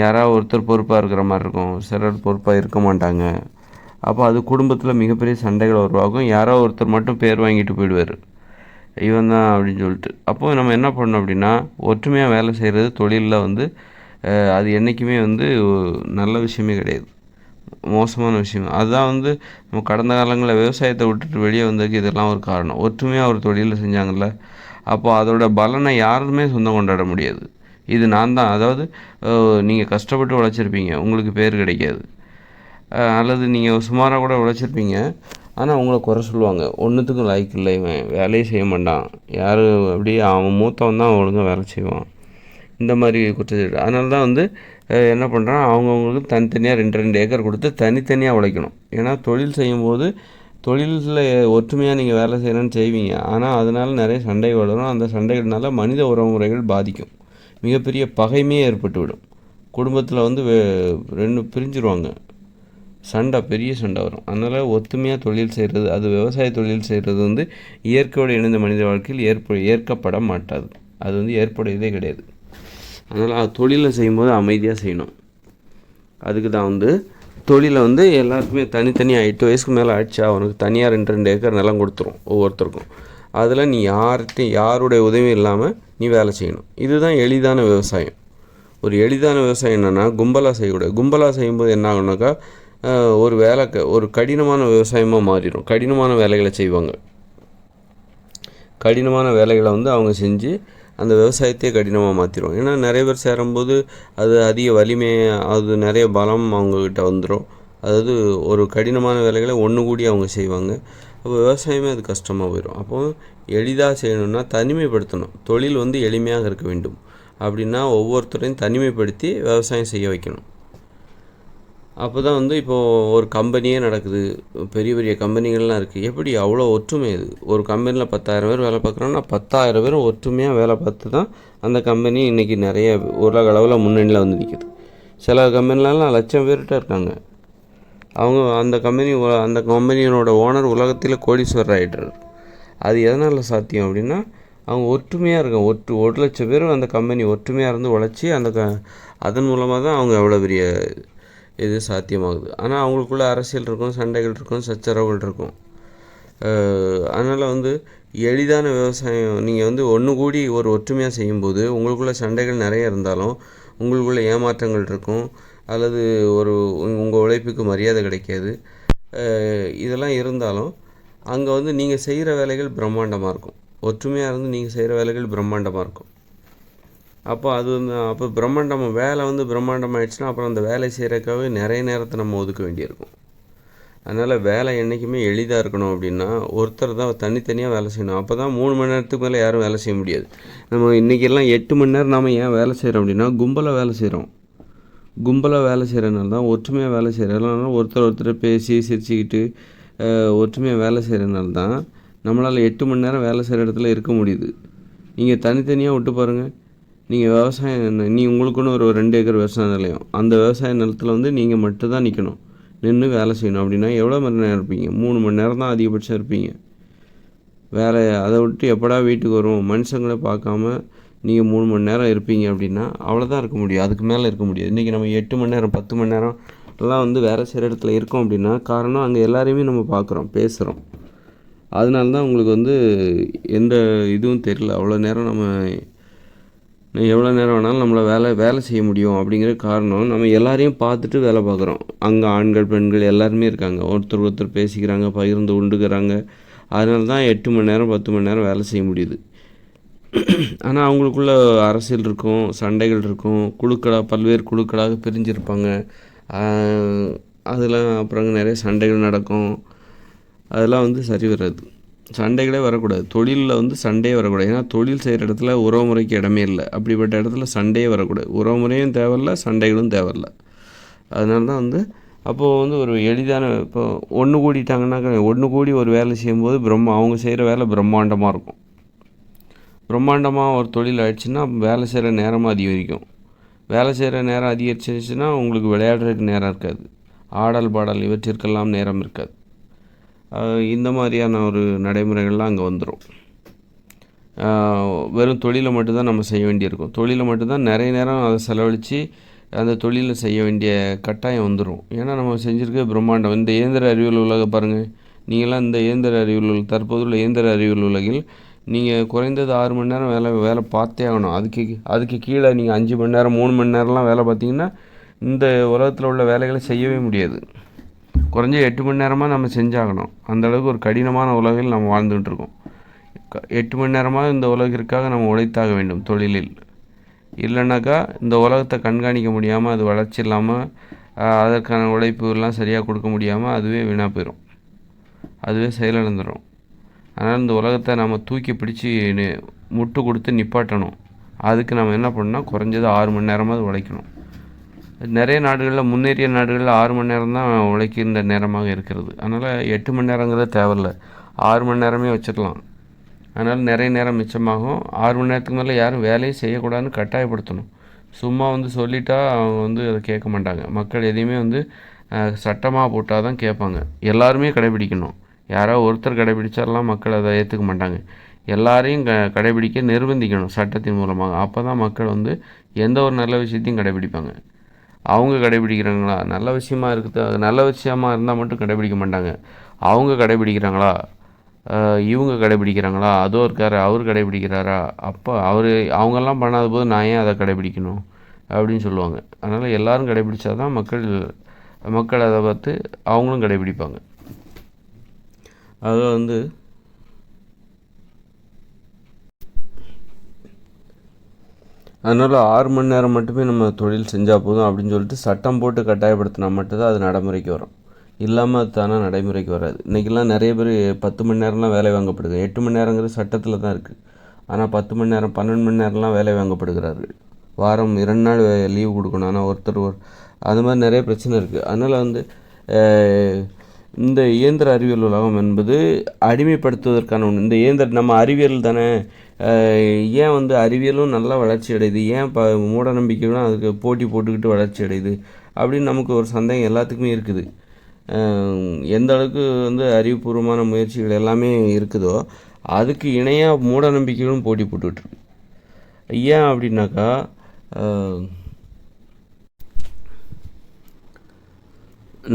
யாராவது ஒருத்தர் பொறுப்பாக இருக்கிற மாதிரி இருக்கும், சிலர் பொறுப்பாக இருக்க மாட்டாங்க. அப்போ அது குடும்பத்தில் மிகப்பெரிய சண்டைகள் உருவாகும். யாரோ ஒருத்தர் மட்டும் பேர் வாங்கிட்டு போயிடுவார். இவன் தான் அப்படின்னு சொல்லிட்டு. அப்போது நம்ம என்ன பண்ணணும் அப்படின்னா, ஒற்றுமையாக வேலை செய்கிறது தொழிலில் வந்து அது என்றைக்குமே வந்து நல்ல விஷயமே கிடையாது, மோசமான விஷயம். அதுதான் வந்து நம்ம கடந்த காலங்களில் விவசாயத்தை விட்டுட்டு வெளியே வந்ததுக்கு இதெல்லாம் ஒரு காரணம். ஒற்றுமையாக ஒரு தொழிலை செஞ்சாங்கள்ல, அப்போது அதோட பலனை யாருமே சொந்தம் கொண்டாட முடியாது. இது நான் தான், அதாவது நீங்கள் கஷ்டப்பட்டு உழைச்சிருப்பீங்க, உங்களுக்கு பேர் கிடைக்காது. அல்லது நீங்கள் சுமாராக கூட உழைச்சிருப்பீங்க, ஆனால் உங்களை குறை சொல்லுவாங்க, ஒன்றுத்துக்கும் லாய்க்கு இல்லை, இவன் வேலையே செய்ய மாட்டான், யார் அப்படியே அவன் மூத்தவன் தான் ஒழுங்காக வேலை செய்வான், இந்த மாதிரி குற்றச்சாட்டு. அதனால தான் வந்து என்ன பண்ணுறான், அவங்கவுங்களுக்கு தனித்தனியாக 2 ஏக்கர் கொடுத்து தனித்தனியாக உழைக்கணும். ஏன்னா தொழில் செய்யும்போது தொழிலில் ஒற்றுமையாக நீங்கள் வேலை செய்யணும்னு செய்வீங்க, ஆனால் அதனால் நிறைய சண்டை வளரும். அந்த சண்டைகள்னால மனித உறவுமுறைகள் பாதிக்கும், மிகப்பெரிய பகைமையே ஏற்பட்டுவிடும். குடும்பத்தில் வந்து 2 பிரிஞ்சிருவாங்க, சண்டை, பெரிய சண்டை வரும். அதனால் ஒத்துமையாக தொழில் செய்கிறது, அது விவசாய தொழில் செய்கிறது வந்து இயற்கையோடு இணைந்த மனித வாழ்க்கையில் ஏற்கப்பட மாட்டாது. அது வந்து ஏற்புடையதே கிடையாது. அதனால் தொழிலை செய்யும்போது அமைதியாக செய்யணும். அதுக்கு தான் வந்து தொழிலை வந்து எல்லாருக்குமே தனித்தனியாக 8 வயசுக்கு மேலே ஆயிடுச்சா அவனுக்கு தனியாக 2 ஏக்கர் நிலம் கொடுத்துரும் ஒவ்வொருத்தருக்கும். அதில் நீ யாருடைய உதவியும் இல்லாமல் நீ வேலை செய்யணும். இதுதான் எளிதான விவசாயம். ஒரு எளிதான விவசாயம் என்னென்னா, கும்பலாக செய்யக்கூடாது. கும்பலாக செய்யும்போது என்ன ஆகுனாக்கா, ஒரு கடினமான விவசாயமாக மாறிடும். கடினமான வேலைகளை செய்வாங்க. கடினமான வேலைகளை வந்து அவங்க செஞ்சு அந்த விவசாயத்தையே கடினமாக மாற்றிடும். ஏன்னா நிறைய பேர் சேரும்போது அது அதிக வலிமை, அது நிறைய பலம் அவங்கக்கிட்ட வந்துடும். அதாவது ஒரு கடினமான வேலைகளை ஒன்று கூடி அவங்க செய்வாங்க. அப்போ விவசாயமே அது கஷ்டமாக போயிடும். அப்போது எளிதாக செய்யணுன்னா தனிமைப்படுத்தணும். தொழில் வந்து எளிமையாக இருக்க வேண்டும். அப்படின்னா ஒவ்வொருத்தரையும் தனிமைப்படுத்தி விவசாயம் செய்ய வைக்கணும். அப்போ தான் வந்து இப்போது ஒரு கம்பெனியே நடக்குது, பெரிய பெரிய கம்பெனிகள்லாம் இருக்குது. எப்படி அவ்வளோ ஒற்றுமை இது? ஒரு கம்பெனியில் 10,000 பேர் வேலை பார்க்குறோன்னா 10,000 பேரும் ஒற்றுமையாக வேலை பார்த்து தான் அந்த கம்பெனி இன்றைக்கி நிறைய உலக அளவில் முன்னணியில் வந்து நிற்கிது. சில கம்பெனிலலாம் 1,00,000 பேர்கிட்ட இருக்காங்க. அவங்க அந்த கம்பெனியோட ஓனர் உலகத்தில் கோடீஸ்வரர் ஆகிடுறாரு. அது எதனால் சாத்தியம் அப்படின்னா, அவங்க ஒற்றுமையாக இருக்காங்க. 1,00,000 பேரும் அந்த கம்பெனி ஒற்றுமையாக இருந்து உழைச்சி அதன் மூலமாக தான் அவங்க எவ்வளோ பெரிய இது சாத்தியமாகுது. ஆனால் அவங்களுக்குள்ள அரசியல் இருக்கும், சண்டைகள் இருக்கும், சச்சரவுகள் இருக்கும். அதனால் வந்து எளிதான விவசாயம் நீங்கள் வந்து ஒன்று கூடி ஒரு ஒற்றுமையாக செய்யும்போது உங்களுக்குள்ள சண்டைகள் நிறைய இருந்தாலும் உங்களுக்குள்ள ஏமாற்றங்கள் இருக்கும், அல்லது உங்கள் உழைப்புக்கு மரியாதை கிடைக்காது. இதெல்லாம் இருந்தாலும் அங்கே வந்து நீங்கள் செய்கிற வேலைகள் பிரம்மாண்டமாக இருக்கும். ஒற்றுமையாக இருந்து நீங்கள் செய்கிற வேலைகள் பிரம்மாண்டமாக இருக்கும். அப்போ பிரம்மாண்டமாக வேலை வந்து பிரம்மாண்டமாகிடுச்சுன்னா அப்புறம் அந்த வேலை செய்கிறக்காகவே நிறைய நேரத்தை நம்ம ஒதுக்க வேண்டியிருக்கும். அதனால் வேலை என்றைக்குமே எளிதாக இருக்கணும் அப்படின்னா ஒருத்தர் தான் தனித்தனியாக வேலை செய்யணும். அப்போ தான் 3 மணி நேரத்துக்கு மேலே யாரும் வேலை செய்ய முடியாது. நம்ம இன்றைக்கெல்லாம் 8 மணி நேரம் நாம் ஏன் வேலை செய்கிறோம் அப்படின்னா கும்பலாக வேலை செய்கிறோம். கும்பலாக வேலை செய்கிறனால தான், ஒற்றுமையாக வேலை செய்கிறதுனால, ஒருத்தர் பேசி சிரிச்சுக்கிட்டு ஒற்றுமையாக வேலை செய்கிறனால தான் நம்மளால் 8 மணி நேரம் வேலை செய்கிற இடத்துல இருக்க முடியுது. நீங்கள் தனித்தனியாக விட்டு பாருங்கள். நீங்கள் விவசாயம் உங்களுக்குன்னு ஒரு 2 ஏக்கர் விவசாய நிலையம், அந்த விவசாய நிலத்தில் வந்து நீங்கள் மட்டும்தான் நிற்கணும், நின்று வேலை செய்யணும். அப்படின்னா எவ்வளோ மணி நேரம் இருப்பீங்க? 3 மணி நேரம் தான் அதிகபட்சம் இருப்பீங்க வேலை. அதை விட்டு எப்படா வீட்டுக்கு வரும் மனுஷங்களை பார்க்காம நீங்கள் 3 மணி நேரம் இருப்பீங்க அப்படின்னா அவ்வளோதான் இருக்க முடியும், அதுக்கு மேலே இருக்க முடியாது. இன்றைக்கி நம்ம 8 மணி நேரம் 10 மணி நேரம் எல்லாம் வந்து வேலை செய்கிற இடத்துல இருக்கோம் அப்படின்னா காரணம் அங்கே எல்லாரையுமே நம்ம பார்க்குறோம், பேசுகிறோம். அதனால தான் உங்களுக்கு வந்து எந்த இதுவும் தெரியல. எவ்வளோ நேரம் வேணாலும் நம்மளை வேலை செய்ய முடியும் அப்படிங்கிற காரணம் நம்ம எல்லாரையும் பார்த்துட்டு வேலை பார்க்குறோம். அங்கே ஆண்கள் பெண்கள் எல்லாருமே இருக்காங்க, ஒருத்தர் பேசிக்கிறாங்க, பகிர்ந்து உண்டுக்கிறாங்க. அதனால தான் 8 மணி நேரம் 10 மணி நேரம் வேலை செய்ய முடியுது. ஆனால் அவங்களுக்குள்ள அரசியல் இருக்கும், சண்டைகள் இருக்கும், பல்வேறு குழுக்களாக பிரிஞ்சிருப்பாங்க. அதெல்லாம் அப்புறம் நிறைய சண்டைகள் நடக்கும். அதெல்லாம் வந்து சரி வராது. சண்டைகளே வரக்கூடாது. தொழிலில் வந்து சண்டையே வரக்கூடாது. ஏன்னா தொழில் செய்கிற இடத்துல உறவுமுறைக்கு இடமே இல்லை. அப்படிப்பட்ட இடத்துல சண்டையே வரக்கூடாது. உறவுமுறையும் தேவையில்லை, சண்டைகளும் தேவையில்லை. அதனால தான் வந்து அப்போது வந்து ஒரு எளிதான இப்போ ஒன்று கூடிட்டாங்கன்னாக்கா, ஒன்று கூடி ஒரு வேலை செய்யும்போது அவங்க செய்கிற வேலை பிரம்மாண்டமாக இருக்கும். பிரம்மாண்டமாக ஒரு தொழில் ஆயிடுச்சுன்னா வேலை செய்கிற நேரமும் அதிகரிக்கும். வேலை செய்கிற நேரம் அதிகரிச்சிருச்சுன்னா உங்களுக்கு விளையாடுறதுக்கு நேரம் இருக்காது, ஆடல் பாடல் இவற்றிற்கெல்லாம் நேரம் இருக்காது. இந்த மாதிரியான ஒரு நடைமுறைகள்லாம் அங்கே வந்துடும். வெறும் தொழிலை மட்டும்தான் நம்ம செய்ய வேண்டியிருக்கும். தொழிலை மட்டும்தான் நிறைய நேரம் அதை செலவழித்து அந்த தொழிலை செய்ய வேண்டிய கட்டாயம் வந்துடும். ஏன்னா நம்ம செஞ்சுருக்க பிரம்மாண்டம். இந்த இயந்திர அறிவியல் உலக பாருங்கள், நீங்களாம் இந்த இயந்திர அறிவியல் தற்போதுள்ள இயந்திர அறிவியல் உலகில் நீங்கள் குறைந்தது 6 மணி நேரம் வேலை பார்த்தே ஆகணும். அதுக்கு கீழே நீங்கள் 5 மணி நேரம் 3 மணி நேரம்லாம் வேலை பார்த்தீங்கன்னா இந்த உலகத்தில் உள்ள வேலைகளை செய்யவே முடியாது. குறைஞ்ச 8 மணி நேரமாக நம்ம செஞ்சாகணும். அந்தளவுக்கு ஒரு கடினமான உலகில் நம்ம வாழ்ந்துகிட்டு இருக்கோம். 8 மணி நேரமாக இந்த உலகிற்காக நம்ம உழைத்தாக வேண்டும் தொழிலில். இல்லைனாக்கா இந்த உலகத்தை கண்காணிக்க முடியாமல், அது வளர்ச்சி இல்லாமல், அதற்கான உழைப்புலாம் சரியாக கொடுக்க முடியாமல் அதுவே வீணாக போயிடும், அதுவே செயலிழந்துடும். அதனால் இந்த உலகத்தை நம்ம தூக்கி பிடிச்சி முட்டு கொடுத்து நிப்பாட்டணும். அதுக்கு நம்ம என்ன பண்ணணும்னா குறைஞ்சது 6 மணி நேரமாவது உழைக்கணும். நிறைய நாடுகளில், முன்னேறிய நாடுகளில் 6 மணி நேரம் தான் உழைக்கின்ற நேரமாக இருக்கிறது. அதனால் 8 மணி நேரங்கிறது தேவையில்லை, 6 மணி நேரமே வச்சுக்கலாம். அதனால் நிறைய நேரம் மிச்சமாகும். 6 மணி நேரத்துக்கு மேலே யாரும் வேலையை செய்யக்கூடாதுன்னு கட்டாயப்படுத்தணும். சும்மா சொல்லிட்டா அவங்க அதை கேட்க மாட்டாங்க. மக்கள் எதையுமே சட்டமாக போட்டால் தான் கேட்பாங்க. எல்லாருமே கடைபிடிக்கணும். யாரோ ஒருத்தர் கடைபிடிச்சாலாம் மக்கள் அதை ஏற்றுக்க மாட்டாங்க. எல்லாரையும் கடைபிடிக்க நிர்பந்திக்கணும் சட்டத்தின் மூலமாக. அப்போ தான் மக்கள் எந்த ஒரு நல்ல விஷயத்தையும் கடைபிடிப்பாங்க. அவங்க கடைபிடிக்கிறாங்களா, நல்ல விஷயமா இருக்குது, நல்ல விஷயமா இருந்தால் மட்டும் கடைபிடிக்க மாட்டாங்க. அவங்க கடைபிடிக்கிறாங்களா, இவங்க கடைபிடிக்கிறாங்களா, அதோ இருக்கார் அவர் கடைபிடிக்கிறாரா, அப்போ அவங்கெல்லாம் பண்ணாத போது நான் ஏன் அதை கடைபிடிக்கணும் அப்படின்னு சொல்லுவாங்க. அதனால் எல்லோரும் கடைபிடிச்சா தான் மக்கள் அதை பார்த்து அவங்களும் கடைபிடிப்பாங்க. அது அதனால் 6 மணி நேரம் மட்டுமே நம்ம தொழில் செஞ்சால் போதும் அப்படின்னு சொல்லிட்டு சட்டம் போட்டு கட்டாயப்படுத்தினா மட்டும்தான் அது நடைமுறைக்கு வரும். இல்லாமல் அது தானாக நடைமுறைக்கு வராது. இன்றைக்கெல்லாம் நிறைய பேர் 10 மணி நேரம்லாம் வேலை வாங்கப்படுது. 8 மணி நேரங்கிறது சட்டத்தில் தான் இருக்குது. ஆனால் 10 மணி நேரம் 12 மணி நேரம்லாம் வேலை வாங்கப்படுகிறார்கள். வாரம் 2 நாள் லீவு கொடுக்கணும். ஆனால் ஒருத்தர் அது மாதிரி நிறைய பிரச்சனை இருக்குது. அதனால் இந்த இயந்திர அறிவியல் உலகம் என்பது அடிமைப்படுத்துவதற்கான ஒன்று. இந்த இயந்திர நம்ம அறிவியல் தானே, ஏன் அறிவியலும் நல்லா வளர்ச்சி அடையுது, ஏன் மூட நம்பிக்கைகளும் அதுக்கு போட்டி போட்டுக்கிட்டு வளர்ச்சி அடையுது அப்படின்னு நமக்கு ஒரு சந்தேகம் எல்லாத்துக்குமே இருக்குது. எந்த அளவுக்கு அறிவுபூர்வமான முயற்சிகள் எல்லாமே இருக்குதோ அதுக்கு இணையாக மூட நம்பிக்கைகளும் போட்டி போட்டுக்கிட்டு. ஏன் அப்படின்னாக்கா,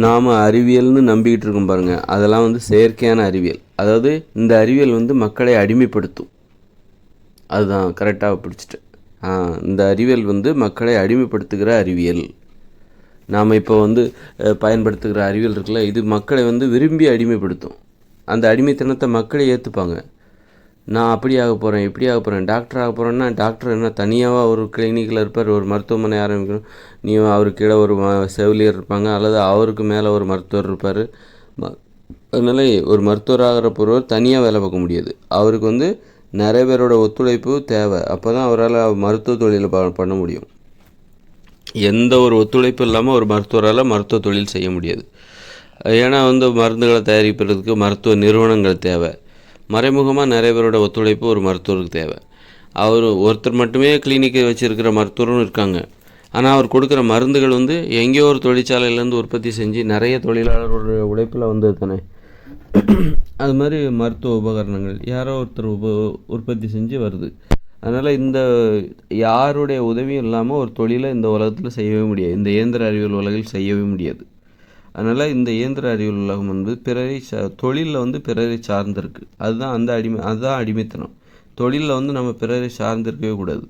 நாம் அறிவியல்னு நம்பிக்கிட்டு இருக்கோம் பாருங்கள், அதெல்லாம் செயற்கையான அறிவியல். அதாவது இந்த அறிவியல் மக்களை அடிமைப்படுத்தும். அதுதான் கரெக்டாக பிடிச்சிட்டு. இந்த அறிவியல் மக்களை அடிமைப்படுத்துகிற அறிவியல். நாம் இப்போ பயன்படுத்துகிற அறிவியல் இருக்குல்ல, இது மக்களை விரும்பி அடிமைப்படுத்தும். அந்த அடிமைத்தனத்தை மக்களை ஏற்றுப்பாங்க. நான் அப்படி ஆக போகிறேன், இப்படி ஆக போகிறேன், டாக்டர் ஆக போகிறேன்னா, டாக்டர் என்ன தனியாக ஒரு கிளினிக்கில் இருப்பார், ஒரு மருத்துவமனை ஆரம்பிக்கணும், அவருக்கு கீழே ஒரு செவிலியர் இருப்பாங்க, அல்லது அவருக்கு மேலே ஒரு மருத்துவர் இருப்பார். அதனால் ஒரு மருத்துவராகிற பொருவர் தனியாக வேலை பார்க்க முடியாது. அவருக்கு நிறைய பேரோட ஒத்துழைப்பு தேவை. அப்போ தான் அவரால் மருத்துவ தொழிலை பண்ண முடியும். எந்த ஒரு ஒத்துழைப்பு இல்லாமல் ஒரு மருத்துவரால் மருத்துவ தொழில் செய்ய முடியாது. ஏன்னா மருந்துகளை தயாரிப்பதற்கு மருத்துவ நிறுவனங்கள் தேவை. மறைமுகமாக நிறைய பேரோட ஒத்துழைப்பு ஒரு மருத்துவருக்கு தேவை. ஒருத்தர் மட்டுமே கிளினிக்கை வச்சுருக்கிற மருத்துவரும் இருக்காங்க. ஆனால் அவர் கொடுக்குற மருந்துகள் எங்கேயோ ஒரு தொழிற்சாலையிலேருந்து உற்பத்தி செஞ்சு நிறைய தொழிலாளர்களோட உழைப்பில் தானே. அது மாதிரி மருத்துவ உபகரணங்கள் யாரோ ஒருத்தர் உற்பத்தி செஞ்சு வருது. அதனால் யாருடைய உதவியும் இல்லாமல் ஒரு தொழிலை இந்த உலகத்தில் செய்யவே முடியாது. இந்த இயந்திர அறிவியல் உலகில் செய்யவே முடியாது. அதனால் இந்த இயந்திர அறிவியல் உலகம் பிறரை தொழிலில் பிறரை சார்ந்திருக்கு. அதுதான் அடிமைத்தனம். தொழிலில் நம்ம பிறரை சார்ந்திருக்கவே கூடாது,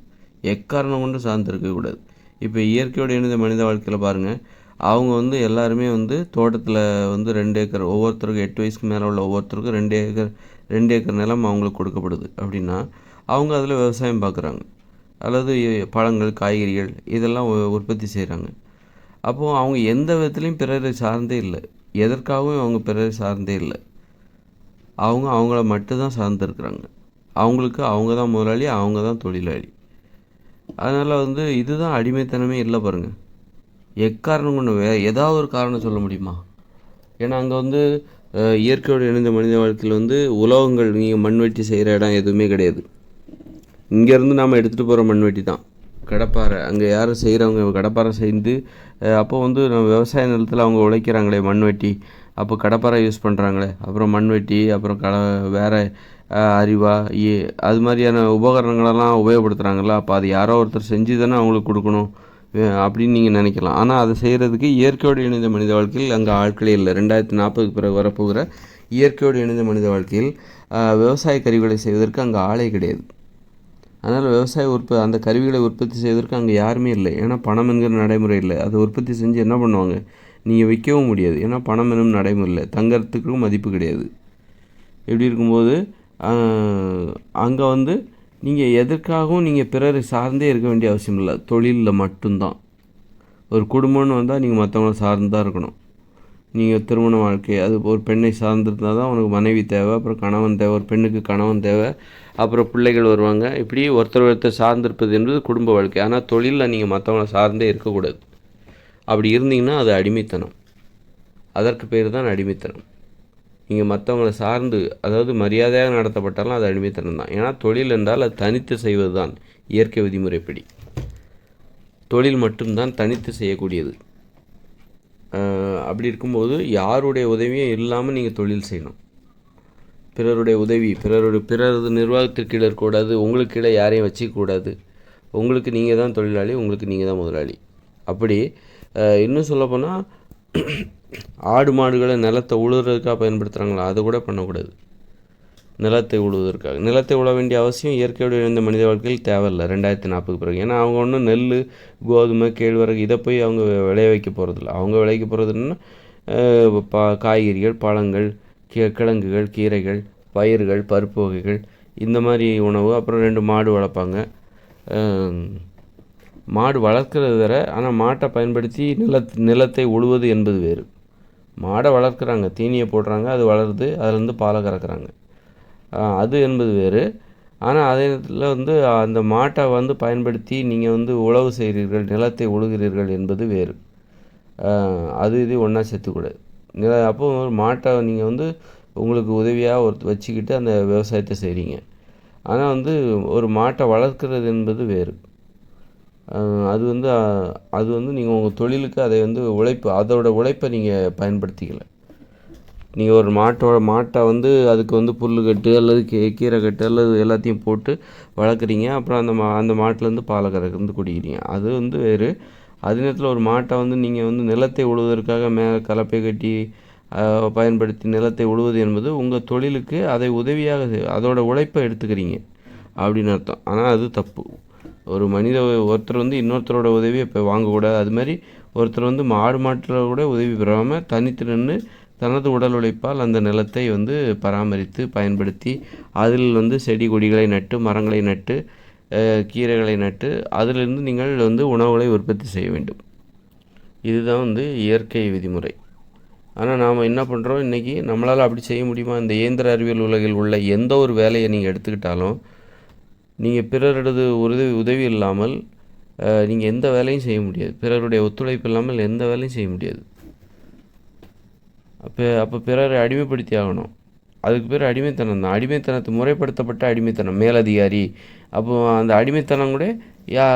எக்காரணம் கொண்டு சார்ந்திருக்கவே கூடாது. இப்போ இயற்கையோடு இணைந்த மனித வாழ்க்கையில் பாருங்கள், அவங்க எல்லாருமே தோட்டத்தில் 2 ஏக்கர், ஒவ்வொருத்தருக்கும் 8 வயசுக்கு மேலே உள்ள ஒவ்வொருத்தருக்கும் 2 ஏக்கர் நிலம் அவங்களுக்கு கொடுக்கப்படுது. அப்படின்னா அவங்க அதில் விவசாயம் பார்க்குறாங்க, அல்லது பழங்கள் காய்கறிகள் இதெல்லாம் உற்பத்தி செய்கிறாங்க. அப்போது அவங்க எந்த விதத்துலேயும் பிறரை சார்ந்தே இல்லை, எதற்காகவும் அவங்க பிறரை சார்ந்தே இல்லை. அவங்கள மட்டும்தான் சார்ந்திருக்கிறாங்க. அவங்களுக்கு அவங்க தான் முதலாளி, அவங்க தான் தொழிலாளி. அதனால் இதுதான் அடிமைத்தனமே இல்லை பாருங்கள். எக்காரணம் கொண்டு ஏதாவது ஒரு காரணம் சொல்ல முடியுமா? ஏன்னா அங்கே இயற்கையோடு இணைந்த மனித வாழ்க்கையில் உலோகங்கள், நீங்கள் மண்வெட்டி செய்கிற இடம் எதுவுமே கிடையாது. இங்கேருந்து நாம் எடுத்துகிட்டு போகிற மண்வெட்டி தான் கடப்பாறை. அங்கே யாரும் செய்கிறவங்க கடப்பாறை செய்து அப்போ நம்ம விவசாய நிலத்தில் அவங்க உழைக்கிறாங்களே மண்வெட்டி, அப்போ கடப்பாறை யூஸ் பண்ணுறாங்களே, அப்புறம் மண்வெட்டி, அப்புறம் வேறு அரிவா அது மாதிரியான உபகரணங்களெல்லாம் உபயோகப்படுத்துகிறாங்களா. அப்போ அது யாரோ ஒருத்தர் செஞ்சு தானே அவங்களுக்கு கொடுக்கணும். அப்படின்னு நீங்கள் நினைக்கலாம். ஆனால் அதை செய்கிறதுக்கு இயற்கையோடு இணைந்த மனித வாழ்க்கையில் அங்கே ஆட்களே இல்லை. 2040 பிறகு வரப்போகிற இயற்கையோடு இணைந்த மனித வாழ்க்கையில் விவசாய கருவிகளை செய்வதற்கு அங்கே ஆளே கிடையாது. அதனால் அந்த கருவிகளை உற்பத்தி செய்வதற்கு அங்கே யாருமே இல்லை. ஏன்னா பணம் என்கிற நடைமுறை இல்லை. அதை உற்பத்தி செஞ்சு என்ன பண்ணுவாங்க? நீங்கள் விற்கவும் முடியாது. ஏன்னா பணம் என்னும் நடைமுறை இல்லை. தங்கறதுக்கும் மதிப்பு கிடையாது. இப்படி இருக்கும்போது அங்கே நீங்கள் எதற்காகவும் நீங்கள் பிறரை சார்ந்தே இருக்க வேண்டிய அவசியம் இல்லை. தொழிலில் மட்டும்தான். ஒரு குடும்பம்னு வந்தால் நீங்கள் மற்றவங்கள சார்ந்து தான் இருக்கணும். நீங்கள் திருமண வாழ்க்கை அது ஒரு பெண்ணை சார்ந்திருந்தால் தான் உனக்கு மனைவி தேவை, அப்புறம் கணவன் தேவை, ஒரு பெண்ணுக்கு கணவன் தேவை, அப்புறம் பிள்ளைகள் வருவாங்க. இப்படி ஒருத்தர் சார்ந்திருப்பது என்பது குடும்ப வாழ்க்கை. ஆனால் தொழிலில் நீங்கள் மற்றவங்கள சார்ந்தே இருக்கக்கூடாது. அப்படி இருந்தீங்கன்னா அது அடிமைத்தனம். அதற்கு பேர் தான் அடிமைத்தனம். நீங்கள் மற்றவங்களை சார்ந்து, அதாவது மரியாதையாக நடத்தப்பட்டாலும் அது அடிமைத்தனம் தான். ஏன்னா தொழில் என்றால் அது தனித்து செய்வது தான். இயற்கை விதிமுறைப்படி தொழில் மட்டும்தான் தனித்து செய்யக்கூடியது. அப்படி இருக்கும்போது யாருடைய உதவியும் இல்லாமல் நீங்கள் தொழில் செய்யணும். பிறருடைய உதவி, பிறரது நிர்வாகத்திற்கு கீழே இருக்கக்கூடாது. உங்களுக்கு கீழே யாரையும் வச்சிக்கக்கூடாது. உங்களுக்கு நீங்கள் தான் தொழிலாளி, உங்களுக்கு நீங்கள் தான் முதலாளி. அப்படி இன்னும் சொல்லப்போனால் ஆடு மாடுகளை நிலத்தை உழுவுறதுக்காக பயன்படுத்துகிறாங்களா, அதை கூட பண்ணக்கூடாது. நிலத்தை உழுவதற்காக நிலத்தை உழ வேண்டிய அவசியம் இயற்கையோடு இணைந்த மனித வாழ்க்கையில் தேவையில்லை 2040 பிறகு. ஏன்னா அவங்க ஒன்றும் நெல், கோதுமை, கேழ்வரகு இதை போய் அவங்க விளைய வைக்க போகிறதில்ல. அவங்க விளைவிக்க போகிறதுன்னா காய்கறிகள், பழங்கள், கிழங்குகள், கீரைகள், பயிர்கள், பருப்பு வகைகள், இந்த மாதிரி உணவு. அப்புறம் 2 மாடு வளர்ப்பாங்க. மாடு வளர்க்குறது வேறு, ஆனால் மாட்டை பயன்படுத்தி நிலத்தை உழுவது என்பது வேறு. மாடை வளர்க்குறாங்க, தீனியை போடுறாங்க, அது வளருது, அதுலேருந்து பாலை கறக்குறாங்க, அது என்பது வேறு. ஆனால் அதே நேரத்தில் அந்த மாட்டை பயன்படுத்தி நீங்கள் உழவு செய்கிறீர்கள், நிலத்தை உழுகிறீர்கள் என்பது வேறு. அது இது ஒன்றா சேர்த்துக்கூடாது. அப்போ ஒரு மாட்டை நீங்கள் உங்களுக்கு உதவியாக வச்சுக்கிட்டு அந்த விவசாயத்தை செய்கிறீங்க. ஆனால் ஒரு மாட்டை வளர்க்குறது என்பது வேறு. அது நீங்கள் உங்கள் தொழிலுக்கு அதை உழைப்பு, அதோட உழைப்பை நீங்கள் பயன்படுத்திக்கல. நீங்கள் ஒரு மாட்டை அதுக்கு புல் கட்டு அல்லது கீரை கட்டு அல்லது எல்லாத்தையும் போட்டு வளர்க்குறீங்க. அப்புறம் அந்த மாட்டிலேருந்து பாலை கறந்து குடிக்கிறீங்க. அது வேறு. அதே நேரத்தில் ஒரு மாட்டை நீங்கள் நிலத்தை உழுவதற்காக மேலே கலப்பை கட்டி பயன்படுத்தி நிலத்தை உழுவது என்பது உங்கள் தொழிலுக்கு அதை உதவியாக அதோட உழைப்பை எடுத்துக்கிறீங்க அப்படின்னு அர்த்தம். ஆனால் அது தப்பு. ஒரு ஒருத்தர் இன்னொருத்தரோட உதவியை இப்போ வாங்கக்கூடாது. அது மாதிரி ஒருத்தர் மாட்டில் கூட உதவி பெறாமல் தனித்து நின்று தனது உடல் உழைப்பால் அந்த நிலத்தை பராமரித்து பயன்படுத்தி அதில் செடி கொடிகளை நட்டு, மரங்களை நட்டு, கீரைகளை நட்டு அதிலிருந்து நீங்கள் உணவுகளை உற்பத்தி செய்ய வேண்டும். இதுதான் இயற்கை விதிமுறை. ஆனால் நாம் என்ன பண்ணுறோம், இன்றைக்கி நம்மளால் அப்படி செய்ய முடியுமா? இந்த இயந்திர அறிவியல் உலகில் உள்ள எந்த ஒரு வேலையை நீங்கள் எடுத்துக்கிட்டாலும் நீங்கள் பிறரது உதவி இல்லாமல் நீங்கள் எந்த வேலையும் செய்ய முடியாது. பிறருடைய ஒத்துழைப்பு இல்லாமல் எந்த வேலையும் செய்ய முடியாது. அப்போ பிறரை அடிமைப்படுத்தி ஆகணும். அதுக்கு பேர் அடிமைத்தனம் தான். அடிமைத்தனத்தை முறைப்படுத்தப்பட்ட அடிமைத்தனம், மேலதிகாரி. அப்போது அந்த அடிமைத்தனம் கூட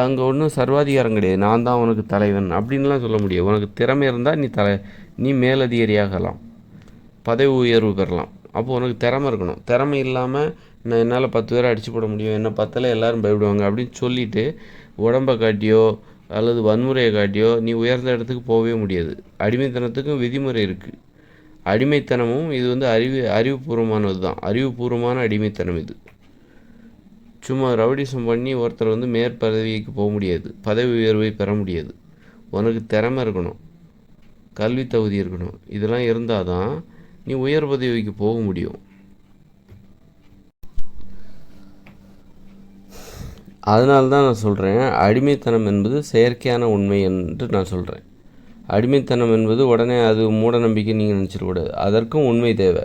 அங்கே ஒன்றும் சர்வாதிகாரம் கிடையாது. நான் தான் உனக்கு தலைவன் அப்படின்லாம் சொல்ல முடியாது. உனக்கு திறமை இருந்தால் நீ மேலதிகாரியாகலாம், பதவி உயர்வு பெறலாம். அப்போது உனக்கு திறமை இருக்கணும். திறமை இல்லாமல் என்னால் 10 பேரை அடித்து போட முடியும், என்னை பார்த்தாலே எல்லோரும் பயப்படுவாங்க அப்படின்னு சொல்லிவிட்டு உடம்பை காட்டியோ அல்லது வன்முறையை காட்டியோ நீ உயர்ந்த இடத்துக்கு போகவே முடியாது. அடிமைத்தனத்துக்கும் விதிமுறை இருக்குது. அடிமைத்தனமும் இது அறிவுபூர்வமானது தான். அறிவுபூர்வமான அடிமைத்தனம் இது. சும்மா ரவுடிசம் பண்ணி ஒருத்தர் மேற்பதவிக்கு போக முடியாது, பதவி உயர்வை பெற முடியாது. உனக்கு திறமை இருக்கணும், கல்வி தகுதி இருக்கணும். இதெல்லாம் இருந்தால் தான் நீ உயர் பதவிக்கு போக முடியும். அதனால தான் நான் சொல்கிறேன், அடிமைத்தனம் என்பது செயற்கையான உண்மை என்று நான் சொல்கிறேன். அடிமைத்தனம் என்பது உடனே அது மூட நம்பிக்கை நீங்கள் நினச்சிடக்கூடாது. அதற்கும் உண்மை தேவை,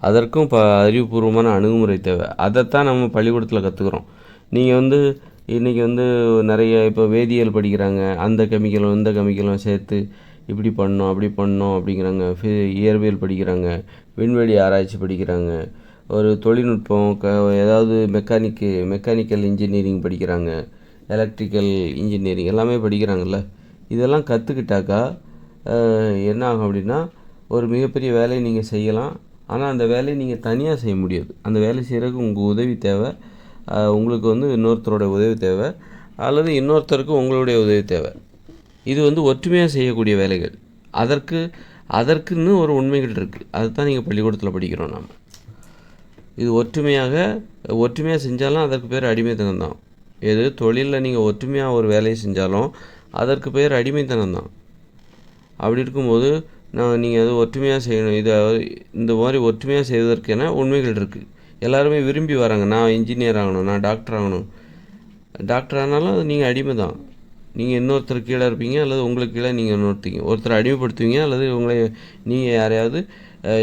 அதற்கும் அறிவுபூர்வமான அணுகுமுறை தேவை. அதைத்தான் நம்ம பள்ளிக்கூடத்தில் கற்றுக்குறோம். நீங்கள் இன்றைக்கி நிறைய இப்போ வேதியியல் படிக்கிறாங்க, அந்த கெமிக்கலும் இந்த கெமிக்கலும் சேர்த்து இப்படி பண்ணோம் அப்படி பண்ணோம் அப்படிங்கிறாங்க. இயற்பியல் படிக்கிறாங்க, விண்வெளி ஆராய்ச்சி படிக்கிறாங்க, ஒரு தொழில்நுட்பம் ஏதாவது மெக்கானிக்கல் இன்ஜினியரிங் படிக்கிறாங்க, எலக்ட்ரிக்கல் இன்ஜினியரிங் எல்லாமே படிக்கிறாங்கல்ல. இதெல்லாம் கற்றுக்கிட்டாக்கா என்ன ஆகும் அப்படின்னா, ஒரு மிகப்பெரிய வேலையை நீங்கள் செய்யலாம். ஆனால் அந்த வேலையை நீங்கள் தனியாக செய்ய முடியாது. அந்த வேலை செய்கிறதுக்கு உங்கள் உதவி தேவை. உங்களுக்கு இன்னொருத்தரோட உதவி தேவை, அல்லது இன்னொருத்தருக்கு உங்களுடைய உதவி தேவை. இது வந்து ஒற்றுமையாக செய்யக்கூடிய வேலைகள். அதற்குன்னு ஒரு உண்மைகள் இருக்குது. அதுதான் நீங்கள் பள்ளிக்கூடத்தில் படிக்கிறோம் நாம். இது ஒற்றுமையாக செஞ்சாலும் அதற்கு பேர் அடிமைத்தனம் தான். எது தொழிலில் நீங்கள் ஒற்றுமையாக ஒரு வேலையை செஞ்சாலும் அதற்கு பேர் அடிமைத்தனம் தான். அப்படி இருக்கும்போது நீங்கள் அது ஒற்றுமையாக செய்யணும். இந்த மாதிரி ஒற்றுமையாக செய்வதற்கென உண்மைகள் இருக்குது. எல்லாருமே விரும்பி வராங்க. நான் இன்ஜினியர் ஆகணும், நான் டாக்டர் ஆகணும். டாக்டர் ஆனாலும் அது நீங்கள் அடிமை தான். நீங்கள் இன்னொருத்தர் கீழே இருப்பீங்க, அல்லது உங்களுக்கு கீழே நீங்கள் இன்னொருத்தீங்க. ஒருத்தரை அடிமைப்படுத்துவீங்க, அல்லது நீங்கள்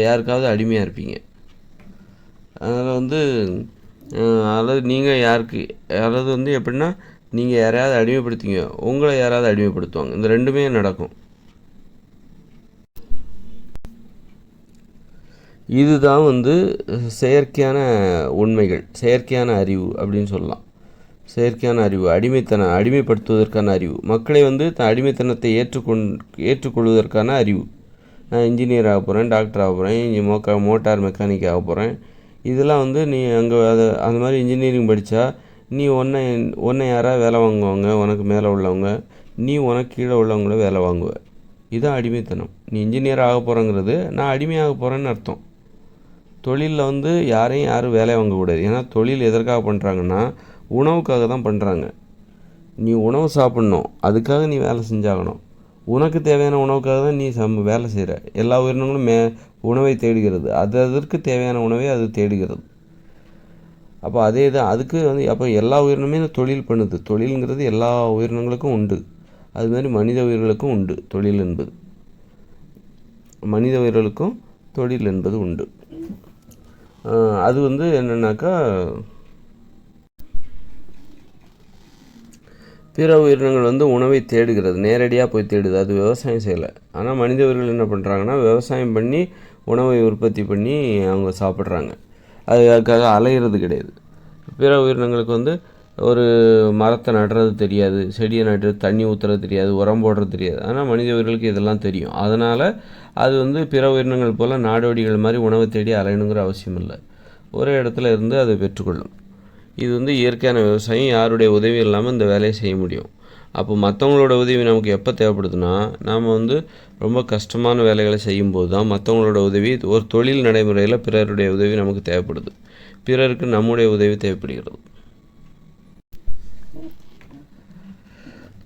யாருக்காவது அடிமையாக இருப்பீங்க. அதனால் அல்லது நீங்கள் அல்லது எப்படின்னா நீங்கள் யாரையாவது அடிமைப்படுத்துவீங்க, உங்களை யாராவது அடிமைப்படுத்துவாங்க. இந்த ரெண்டுமே நடக்கும். இதுதான் செயற்கையான உண்மைகள், செயற்கையான அறிவு அப்படின்னு சொல்லலாம். செயற்கையான அறிவு, அடிமைப்படுத்துவதற்கான அறிவு, மக்களை அடிமைத்தனத்தை ஏற்றுக்கொள்வதற்கான அறிவு. நான் இன்ஜினியர் ஆக போகிறேன், டாக்டர் ஆக போகிறேன், மோட்டார் மெக்கானிக் ஆக போகிறேன். இதெல்லாம் நீ அங்கே அந்த மாதிரி இன்ஜினியரிங் படித்தா நீ ஒன்றை யாராவது வேலை வாங்குவாங்க, உனக்கு மேலே உள்ளவங்க, நீ உனக்கு கீழே உள்ளவங்கள வேலை வாங்குவ. இதுதான் அடிமைத்தனம். நீ இன்ஜினியர் ஆக போகிறேங்கிறது நான் அடிமையாக போகிறேன்னு அர்த்தம். தொழிலில் யாரும் வேலை வாங்கக்கூடாது. ஏன்னா தொழில் எதற்காக பண்ணுறாங்கன்னா உணவுக்காக தான் பண்ணுறாங்க. நீ உணவு சாப்பிட்ணும், அதுக்காக நீ வேலை செஞ்சாகணும். உனக்கு தேவையான உணவுக்காக தான் நீ வேலை செய்கிற. எல்லா உயிரினங்களும் உணவை தேடுகிறது. அதற்கு தேவையான உணவை அது தேடுகிறது. அப்போ அதே தான் அதுக்கு அப்போ எல்லா உயிரினமே தொழில் பண்ணுது. தொழிலுங்கிறது எல்லா உயிரினங்களுக்கும் உண்டு. அதுமாதிரி மனித உயிர்களுக்கும் உண்டு தொழில் என்பது. மனித உயிர்களுக்கும் தொழில் என்பது உண்டு. அது என்னென்னாக்கா பிற உயிரினங்கள் உணவை தேடுகிறது, நேரடியாக போய் தேடுது. அது விவசாயம் செய்யலை. ஆனால் மனித உயிர்கள் என்ன பண்ணுறாங்கன்னா விவசாயம் பண்ணி உணவை உற்பத்தி பண்ணி அவங்க சாப்பிட்றாங்க. அதுக்காக அலையிறது கிடையாது. பிற உயிரினங்களுக்கு ஒரு மரத்தை நடுறது தெரியாது, செடியை நடுறது, தண்ணி ஊற்றுறது தெரியாது, உரம் போடுறது தெரியாது. ஆனால் மனித உயிர்களுக்கு இதெல்லாம் தெரியும். அதனால் அது பிற உயிரினங்கள் போல் நாடோடிகள் மாதிரி உணவை தேடி அலையணுங்கிற அவசியம் இல்லை. ஒரே இடத்துல இருந்து அதை பெற்றுக்கொள்ளும். இது இயற்கையான விவசாயம். யாருடைய உதவி இல்லாமல் இந்த வேலையை செய்ய முடியும். அப்போ மற்றவங்களோட உதவி நமக்கு எப்போ தேவைப்படுதுன்னா நாம் ரொம்ப கஷ்டமான வேலைகளை செய்யும்போது தான் மற்றவங்களோட உதவி, ஒரு தொழில் நடைமுறையில் பிறருடைய உதவி நமக்கு தேவைப்படுது. பிறருக்கு நம்முடைய உதவி தேவைப்படுகிறது.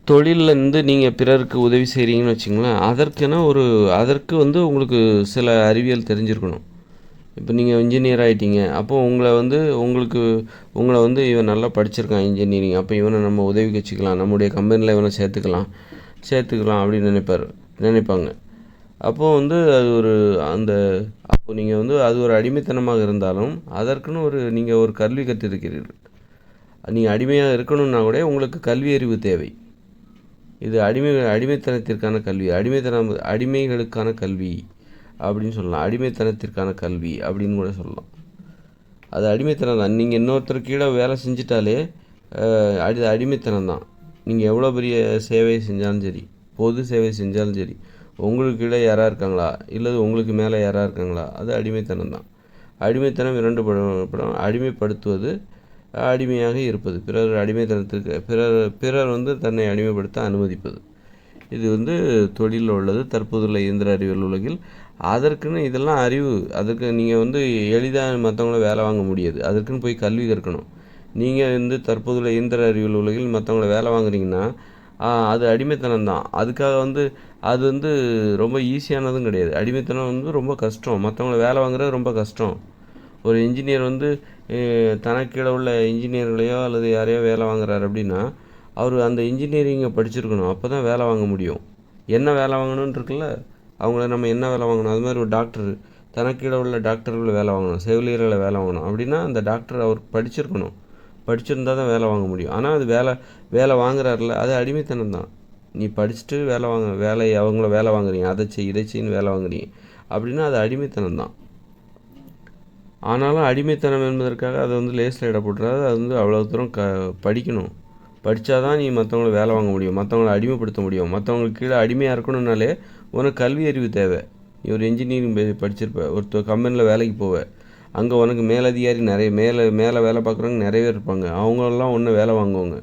தொழிலில் நீங்கள் பிறருக்கு உதவி செய்கிறீங்கன்னு வச்சிங்களேன், அதற்கு உங்களுக்கு சில அறிவியல் தெரிஞ்சிருக்கணும். இப்போ நீங்கள் இன்ஜினியர் ஆகிட்டீங்க, அப்போது உங்களை இவன் நல்லா படிச்சிருக்கான் இன்ஜினியரிங், அப்போ இவனை நம்ம உதவிக்கு வச்சுக்கலாம், நம்முடைய கம்பெனியில் இவனை சேர்த்துக்கலாம் அப்படின்னு நினைப்பாங்க. அப்போது அப்போ நீங்கள் அது ஒரு அடிமைத்தனமாக இருந்தாலும் அதற்குன்னு நீங்கள் ஒரு கல்வி கற்றிருக்கிறீர்கள். நீங்கள் அடிமையாக இருக்கணும்னா கூட உங்களுக்கு கல்வி அறிவு தேவை. இது அடிமைத்தனத்திற்கான கல்வி, அடிமைகளுக்கான கல்வி அப்படின்னு சொல்லலாம். அடிமைத்தனத்திற்கான கல்வி அப்படின்னு கூட சொல்லலாம். அது அடிமைத்தனம் தான். நீங்கள் இன்னொருத்தர் கீழே வேலை செஞ்சிட்டாலே அது அடிமைத்தனம் தான். நீங்கள் எவ்வளோ பெரிய சேவை செஞ்சாலும் சரி, பொது சேவை செஞ்சாலும் சரி, உங்களுக்கு கீழே யாராக இருக்காங்களா, இல்லது உங்களுக்கு மேலே யாராக இருக்காங்களா, அது அடிமைத்தனம் தான். அடிமைத்தனம் இரண்டு படம். அடிமைப்படுத்துவது, அடிமையாக இருப்பது. பிறர் தன்னை அடிமைப்படுத்த அனுமதிப்பது. இது தொழிலில் உள்ளது. தற்போதுள்ள இயந்திர அறிவியல் உலகில் அதற்குன்னு இதெல்லாம் அறிவு. அதற்கு நீங்கள் எளிதாக மற்றவங்கள வேலை வாங்க முடியாது. அதற்குன்னு போய் கல்வி கற்கணும். நீங்கள் தற்போதுள்ள இயந்திர அறிவியல் உலகில் மற்றவங்கள வேலை வாங்குறீங்கன்னா அது அடிமைத்தனம் தான். அதுக்காக அது ரொம்ப ஈஸியானதும் கிடையாது. அடிமைத்தனம் ரொம்ப கஷ்டம். மற்றவங்கள வேலை வாங்குறது ரொம்ப கஷ்டம். ஒரு இன்ஜினியர் தனக்கு கீழே உள்ள இன்ஜினியர்களையோ அல்லது யாரையோ வேலை வாங்குறாரு அப்படின்னா அவர் அந்த இன்ஜினியரிங்கை படிச்சிருக்கணும். அப்போ தான் வேலை வாங்க முடியும். என்ன வேலை வாங்கணும்னு இருக்குல்ல, அவங்கள நம்ம என்ன வேலை வாங்கணும். அது மாதிரி ஒரு டாக்டர் தனக்கு கீழே உள்ள டாக்டர்களை வேலை வாங்கணும், செவிலியர்களை வேலை வாங்கணும் அப்படின்னா அந்த டாக்டர் அவர் படிச்சிருக்கணும். படிச்சிருந்தால் தான் வேலை வாங்க முடியும். ஆனால் அது வேலை வாங்குறாருல, அது அடிமைத்தனம் தான். நீ படிச்சுட்டு அவங்கள வேலை வாங்குறீங்க, அதை இதை செய்யு வேலை வாங்குறீங்க அப்படின்னா அது அடிமைத்தனம் தான். ஆனாலும் அடிமைத்தனம் என்பதற்காக அதை லேஸில் இடப்படுறாது. அது அவ்வளோ தூரம் படிக்கணும். படித்தா தான் நீ மற்றவங்கள வேலை வாங்க முடியும், மற்றவங்கள அடிமைப்படுத்த முடியும். மற்றவங்களுக்கு கீழே அடிமையாக இருக்கணும்னாலே உனக்கு கல்வி அறிவு தேவை. நீ ஒரு இன்ஜினியரிங் படிச்சிருப்ப, ஒரு கம்பெனியில் வேலைக்கு போவ, அங்கே உனக்கு மேலதிகாரி மேலே வேலை பார்க்குறவங்க நிறைய பேர் இருப்பாங்க. அவங்களெல்லாம் ஒன்று வேலை வாங்குவாங்க.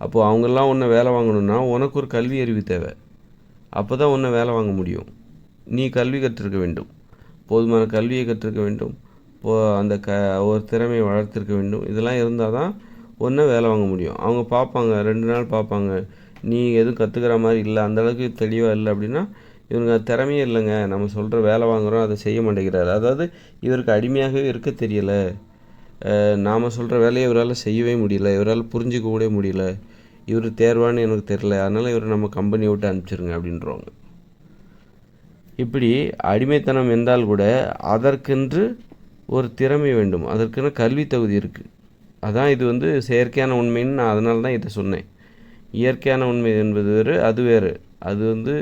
அப்போது அவங்கெல்லாம் ஒன்று வேலை வாங்கணுன்னா உனக்கு ஒரு கல்வி அறிவு தேவை. அப்போ தான் உன்னை வேலை வாங்க முடியும். நீ கல்வி கற்றிருக்க வேண்டும், போதுமான கல்வியை கற்றிருக்க வேண்டும், அந்த ஒரு திறமையை வளர்த்திருக்க வேண்டும். இதெல்லாம் இருந்தால் தான் ஒன்றை வேலை வாங்க முடியும். அவங்க பார்ப்பாங்க, 2 நாள் பார்ப்பாங்க, நீ எதுவும் கற்றுக்கிற மாதிரி இல்லை, அந்தளவுக்கு தெளிவாக இல்லை அப்படின்னா இவனுக்கு அது திறமையே இல்லைங்க, நம்ம சொல்கிற வேலை வாங்குகிறோம் அதை செய்ய மாட்டேங்கிறாரு, அதாவது இவருக்கு அடிமையாகவே இருக்க தெரியலை, நாம் சொல்கிற வேலையை இவரால் செய்யவே முடியல, இவரால் புரிஞ்சிக்க கூட முடியல, இவர் தேர்வான்னு எனக்கு தெரில, அதனால் இவர் நம்ம கம்பெனியை விட்டு அனுப்பிச்சிருங்க அப்படின்றவாங்க. இப்படி அடிமைத்தனம் என்றால் கூட அதற்கென்று ஒரு திறமை வேண்டும், அதற்கென கல்வி தகுதி இருக்குது. அதான் இது வந்து செயற்கையான உண்மைன்னு நான் அதனால தான் இதை சொன்னேன். இயற்கையான உண்மை என்பது வேறு, அது வேறு. அது வந்து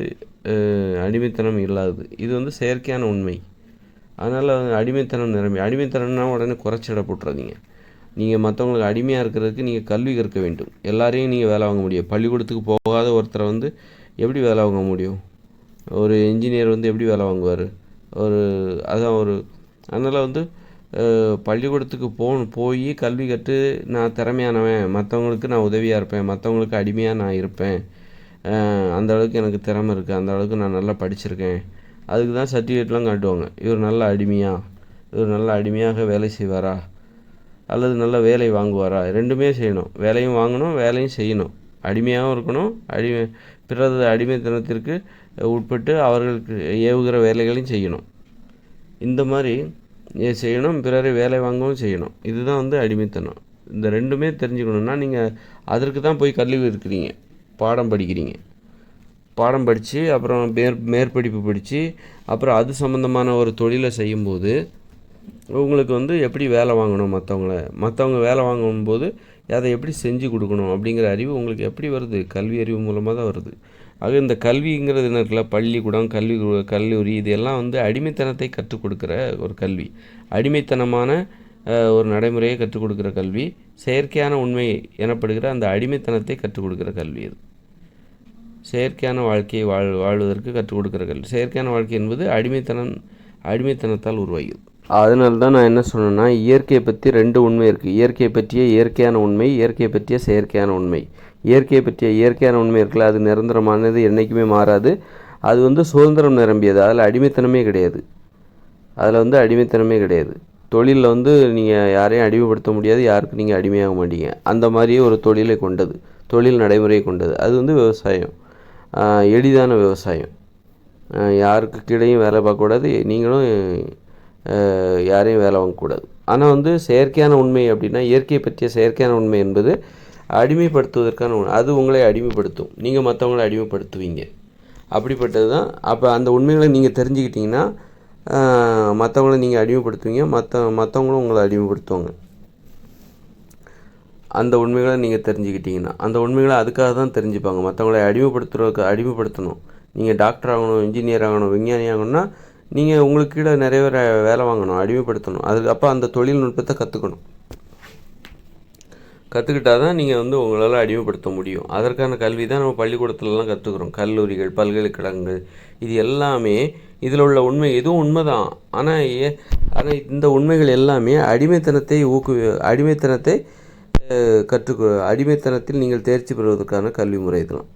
அடிமைத்தனம் இல்லாதது. இது வந்து செயற்கையான உண்மை. அதனால் அடிமைத்தனம் அடிமைத்தனம்னா உடனே குறைச்சிட போட்டுறாதீங்க. நீங்கள் மற்றவங்களுக்கு அடிமையாக இருக்கிறதுக்கு நீங்கள் கல்வி கற்க வேண்டும். எல்லாரையும் நீங்கள் வேலை வாங்க முடியும். பள்ளிக்கூடத்துக்கு போகாத ஒருத்தரை வந்து எப்படி வேலை வாங்க முடியும்? ஒரு இன்ஜினியர் வந்து எப்படி வேலை வாங்குவார்? அதனால் வந்து பள்ளிக்கூடத்துக்கு போய் கல்வி கற்று நான் திறமையானவன், மற்றவங்களுக்கு நான் உதவியாக இருப்பேன், மற்றவங்களுக்கு அடிமையாக நான் இருப்பேன், அந்த அளவுக்கு எனக்கு திறமை இருக்குது, அந்த அளவுக்கு நான் நல்லா படிச்சிருக்கேன், அதுக்கு தான் சர்டிஃபிகேட்லாம் காட்டுவாங்க. இவர் நல்ல அடிமையாக வேலை செய்வாரா அல்லது நல்ல வேலை வாங்குவாரா? 2மே செய்யணும். வேலையும் வாங்கணும், வேலையும் செய்யணும். அடிமையாகவும் இருக்கணும், பிறரது அடிமைத்தனத்திற்கு உட்பட்டு அவர்களுக்கு ஏவுகிற வேலைகளையும் செய்யணும். இந்த மாதிரி செய்யணும், பிறரை வேலை வாங்கவும் செய்யணும். இதுதான் வந்து அடிமைத்தனம். இந்த 2மே தெரிஞ்சுக்கணுன்னா நீங்கள் அதற்கு தான் போய் கல்வி இருக்கிறீங்க, பாடம் படிக்கிறீங்க. பாடம் படித்து அப்புறம் மேற்படிப்பு படித்து அப்புறம் அது சம்மந்தமான ஒரு தொழிலை செய்யும்போது உங்களுக்கு வந்து எப்படி வேலை வாங்கணும், மற்றவங்க வேலை வாங்கும்போது அதை எப்படி செஞ்சு கொடுக்கணும் அப்படிங்கிற அறிவு உங்களுக்கு எப்படி வருது? கல்வி அறிவு மூலமாக தான் வருது. ஆக இந்த கல்விங்கிறது என்ன இருக்குல்ல, பள்ளிக்கூடம், கல்லூரி இது எல்லாம் வந்து அடிமைத்தனத்தை கற்றுக் கொடுக்குற ஒரு கல்வி, அடிமைத்தனமான ஒரு நடைமுறையை கற்றுக் கொடுக்குற கல்வி, செயற்கையான உண்மை எனப்படுகிற அந்த அடிமைத்தனத்தை கற்றுக் கொடுக்குற கல்வி. இது செயற்கையான வாழ்க்கையை வாழ்வதற்கு கற்றுக் கொடுக்குற கல்வி. செயற்கையான வாழ்க்கை என்பது அடிமைத்தனத்தால் உருவாகியது. அதனால தான் நான் என்ன சொன்னேன்னா, இயற்கையை பற்றி 2 உண்மை இருக்குது. இயற்கையை பற்றிய இயற்கையான உண்மை, இயற்கையை பற்றிய செயற்கையான உண்மை. இயற்கையை பற்றிய இயற்கையான உண்மை இருக்குல்ல, அது நிரந்தரமானது, என்றைக்குமே மாறாது, அது வந்து சுதந்திரம் நிரம்பியது, அதில் அடிமைத்தனமே கிடையாது. தொழிலில் வந்து நீங்கள் யாரையும் அடிமைப்படுத்த முடியாது, யாருக்கு நீங்கள் அடிமையாக மாட்டீங்க. அந்த மாதிரியே ஒரு தொழில் நடைமுறையை கொண்டது. அது வந்து விவசாயம், எளிதான விவசாயம். யாருக்கு கீழேயும் வேலை பார்க்கக்கூடாது, நீங்களும் யாரையும் வேலை வாங்கக்கூடாது. ஆனால் வந்து செயற்கையான உண்மை அப்படின்னா, இயற்கையை பற்றிய செயற்கையான உண்மை என்பது அடிமைப்படுத்துவதற்கான உண்மை. அது உங்களை அடிமைப்படுத்தும், நீங்கள் மற்றவங்களை அடிமைப்படுத்துவீங்க. அப்படிப்பட்டது தான். அப்போ அந்த உண்மைகளை நீங்கள் தெரிஞ்சுக்கிட்டிங்கன்னா மற்றவங்கள நீங்கள் அடிமைப்படுத்துவீங்க, மற்றவங்களும் உங்களை அடிமைப்படுத்துவாங்க. அந்த உண்மைகளை நீங்கள் தெரிஞ்சுக்கிட்டிங்கன்னா, அந்த உண்மைகளை அதுக்காக தான் தெரிஞ்சுப்பாங்க, மற்றவங்களை அடிமைப்படுத்தணும். நீங்கள் டாக்டர் ஆகணும், இன்ஜினியர் ஆகணும், விஞ்ஞானி ஆகணும்னா நீங்கள் உங்களுக்கு கீழே நிறைய பேர் வேலை வாங்கணும், அடிமைப்படுத்தணும். அப்போ அந்த தொழில்நுட்பத்தை கற்றுக்கிட்டால் தான் நீங்கள் வந்து உங்களால் அடிமைப்படுத்த முடியும். அதற்கான கல்வி தான் நம்ம பள்ளிக்கூடத்துலலாம் கற்றுக்குறோம். கல்லூரிகள், பல்கலைக்கழகங்கள், இது எல்லாமே இதில் உள்ள உண்மை எதுவும் உண்மை தான். ஆனால் இந்த உண்மைகள் எல்லாமே அடிமைத்தனத்தில் நீங்கள் தேர்ச்சி பெறுவதற்கான கல்வி முறை இதெல்லாம்.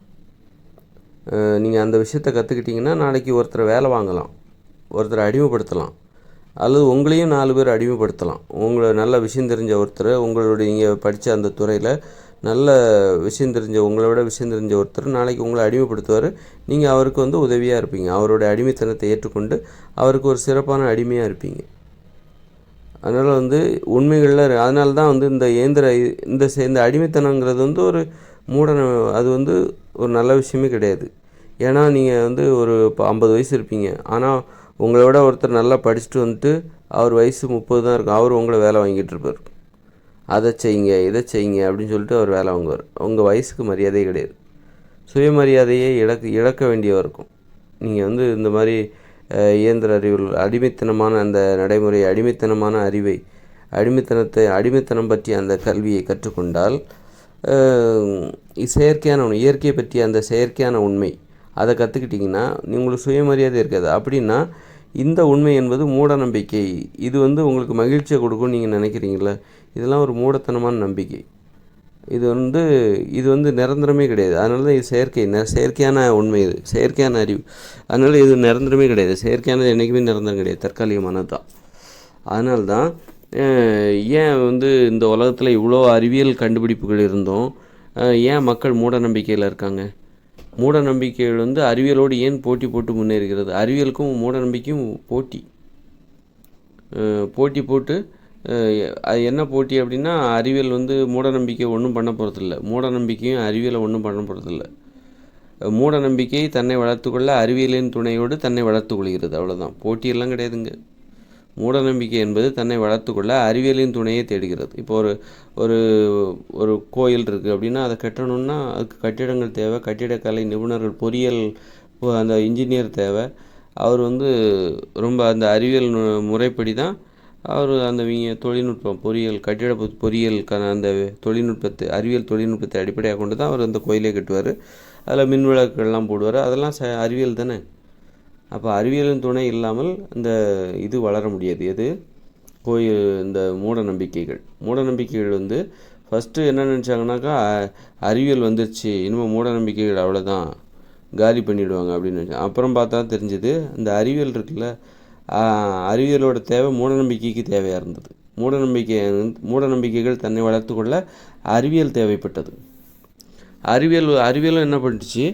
நீங்கள் அந்த விஷயத்தை கற்றுக்கிட்டிங்கன்னா நாளைக்கு ஒருத்தரை வேலை வாங்கலாம், ஒருத்தரை அடிமைப்படுத்தலாம், அல்லது உங்களையும் 4 பேர் அடிமைப்படுத்தலாம். உங்களை நல்ல விஷயம் தெரிஞ்ச ஒருத்தர், நீங்கள் படித்த அந்த துறையில் நல்ல உங்களை விட விஷயம் தெரிஞ்ச ஒருத்தர் நாளைக்கு உங்களை அடிமைப்படுத்துவார். நீங்கள் அவருக்கு வந்து உதவியாக இருப்பீங்க, அவருடைய அடிமைத்தனத்தை ஏற்றுக்கொண்டு அவருக்கு ஒரு சிறப்பான அடிமையாக இருப்பீங்க. அதனால் வந்து உண்மைகளில் அதனால தான் வந்து இந்த அடிமைத்தனங்கிறது வந்து ஒரு அது வந்து ஒரு நல்ல விஷயமே கிடையாது. ஏன்னா நீங்கள் வந்து ஒரு 50 வயசு இருப்பீங்க, ஆனால் உங்களை விட ஒருத்தர் நல்லா படிச்சுட்டு வந்துட்டு அவர் வயசு 30 தான் இருக்கும், அவர் உங்களை வேலை வாங்கிட்டு இருப்பார். அதை செய்யுங்க, இதை செய்யுங்க அப்படின்னு சொல்லிட்டு அவர் வேலை வாங்குவார். உங்கள் வயசுக்கு மரியாதையே கிடையாது, சுயமரியாதையே இழக்க வேண்டியவர் இருக்கும். நீங்கள் வந்து இந்த மாதிரி இயந்திர அறிவில் அடிமைத்தனமான அந்த நடைமுறை, அடிமைத்தனமான அறிவை, அடிமைத்தனம் பற்றிய அந்த கல்வியை கற்றுக்கொண்டால் இயற்கையை பற்றிய அந்த செயற்கையான உண்மை அதை கற்றுக்கிட்டிங்கன்னா உங்களுக்கு சுயமரியாதை இருக்காது. அப்படின்னா இந்த உண்மை என்பது மூட நம்பிக்கை. இது வந்து உங்களுக்கு மகிழ்ச்சியை கொடுக்கும்னு நீங்கள் நினைக்கிறீங்களா? இதெல்லாம் ஒரு மூடத்தனமான நம்பிக்கை. இது நிரந்தரமே கிடையாது. அதனால தான் இது செயற்கையான உண்மை, இது செயற்கையான அறிவு. அதனால் இது நிரந்தரமே கிடையாது. செயற்கையானது என்றைக்குமே நிரந்தரம் கிடையாது, தற்காலிகமானது தான். அதனால தான் ஏன் இந்த உலகத்தில் இவ்வளோ அறிவியல் கண்டுபிடிப்புகள் இருந்தும் ஏன் மக்கள் மூட நம்பிக்கையில் இருக்காங்க? மூட நம்பிக்கைகள் அறிவியலோடு ஏன் போட்டி போட்டு முன்னேறுகிறது? அறிவியலுக்கும் மூட நம்பிக்கையும் போட்டி போட்டு அது என்ன போட்டி அப்படின்னா, அறிவியல் மூட நம்பிக்கை ஒன்றும் பண்ண போகிறதில்ல. மூட நம்பிக்கையும் அறிவியலை ஒன்றும் பண்ண போகிறதில்ல. மூட நம்பிக்கை தன்னை வளர்த்துக்கொள்ள அறிவியலின் துணையோடு தன்னை வளர்த்து கொள்கிறது, அவ்வளோதான். போட்டியெல்லாம் கிடையாதுங்க. மூட நம்பிக்கை என்பது தன்னை வளர்த்துக்கொள்ள அறிவியலின் துணையை தேடுகிறது. இப்போ ஒரு ஒரு கோயில் இருக்குது அப்படின்னா, அதை கட்டணுன்னா அதுக்கு கட்டிடங்கள் தேவை, கட்டிடக்கலை நிபுணர்கள், பொறியியல் அந்த இன்ஜினியர் தேவை. அவர் ரொம்ப அந்த அறிவியல் முறைப்படி தான் அவர் அந்த தொழில்நுட்பம் பொறியியல் பொறியியலுக்கான அந்த அறிவியல் தொழில்நுட்பத்தை அடிப்படையாக கொண்டு தான் அவர் அந்த கோயிலே கட்டுவார். அதில் மின் விளக்குகள்லாம் போடுவார். அதெல்லாம் அறிவியல் தானே. அப்போ அறிவியலின் துணை இல்லாமல் இது வளர முடியாது. இந்த மூட நம்பிக்கைகள் ஃபஸ்ட்டு என்ன நினச்சாங்கனாக்கா, அறிவியல் வந்துருச்சு, இனிமேல் மூட நம்பிக்கைகள் அவ்வளோதான், காலி பண்ணிவிடுவாங்க அப்படின்னு நினச்சாங்க. அப்புறம் பார்த்தா தெரிஞ்சுது, இந்த அறிவியல் இருக்குல்ல, அறிவியலோட தேவை மூடநம்பிக்கைக்கு தேவையாக இருந்தது. மூட நம்பிக்கைகள் தன்னை வளர்த்து கொள்ள அறிவியல் தேவைப்பட்டது. அறிவியலும் என்ன பண்ணிடுச்சு,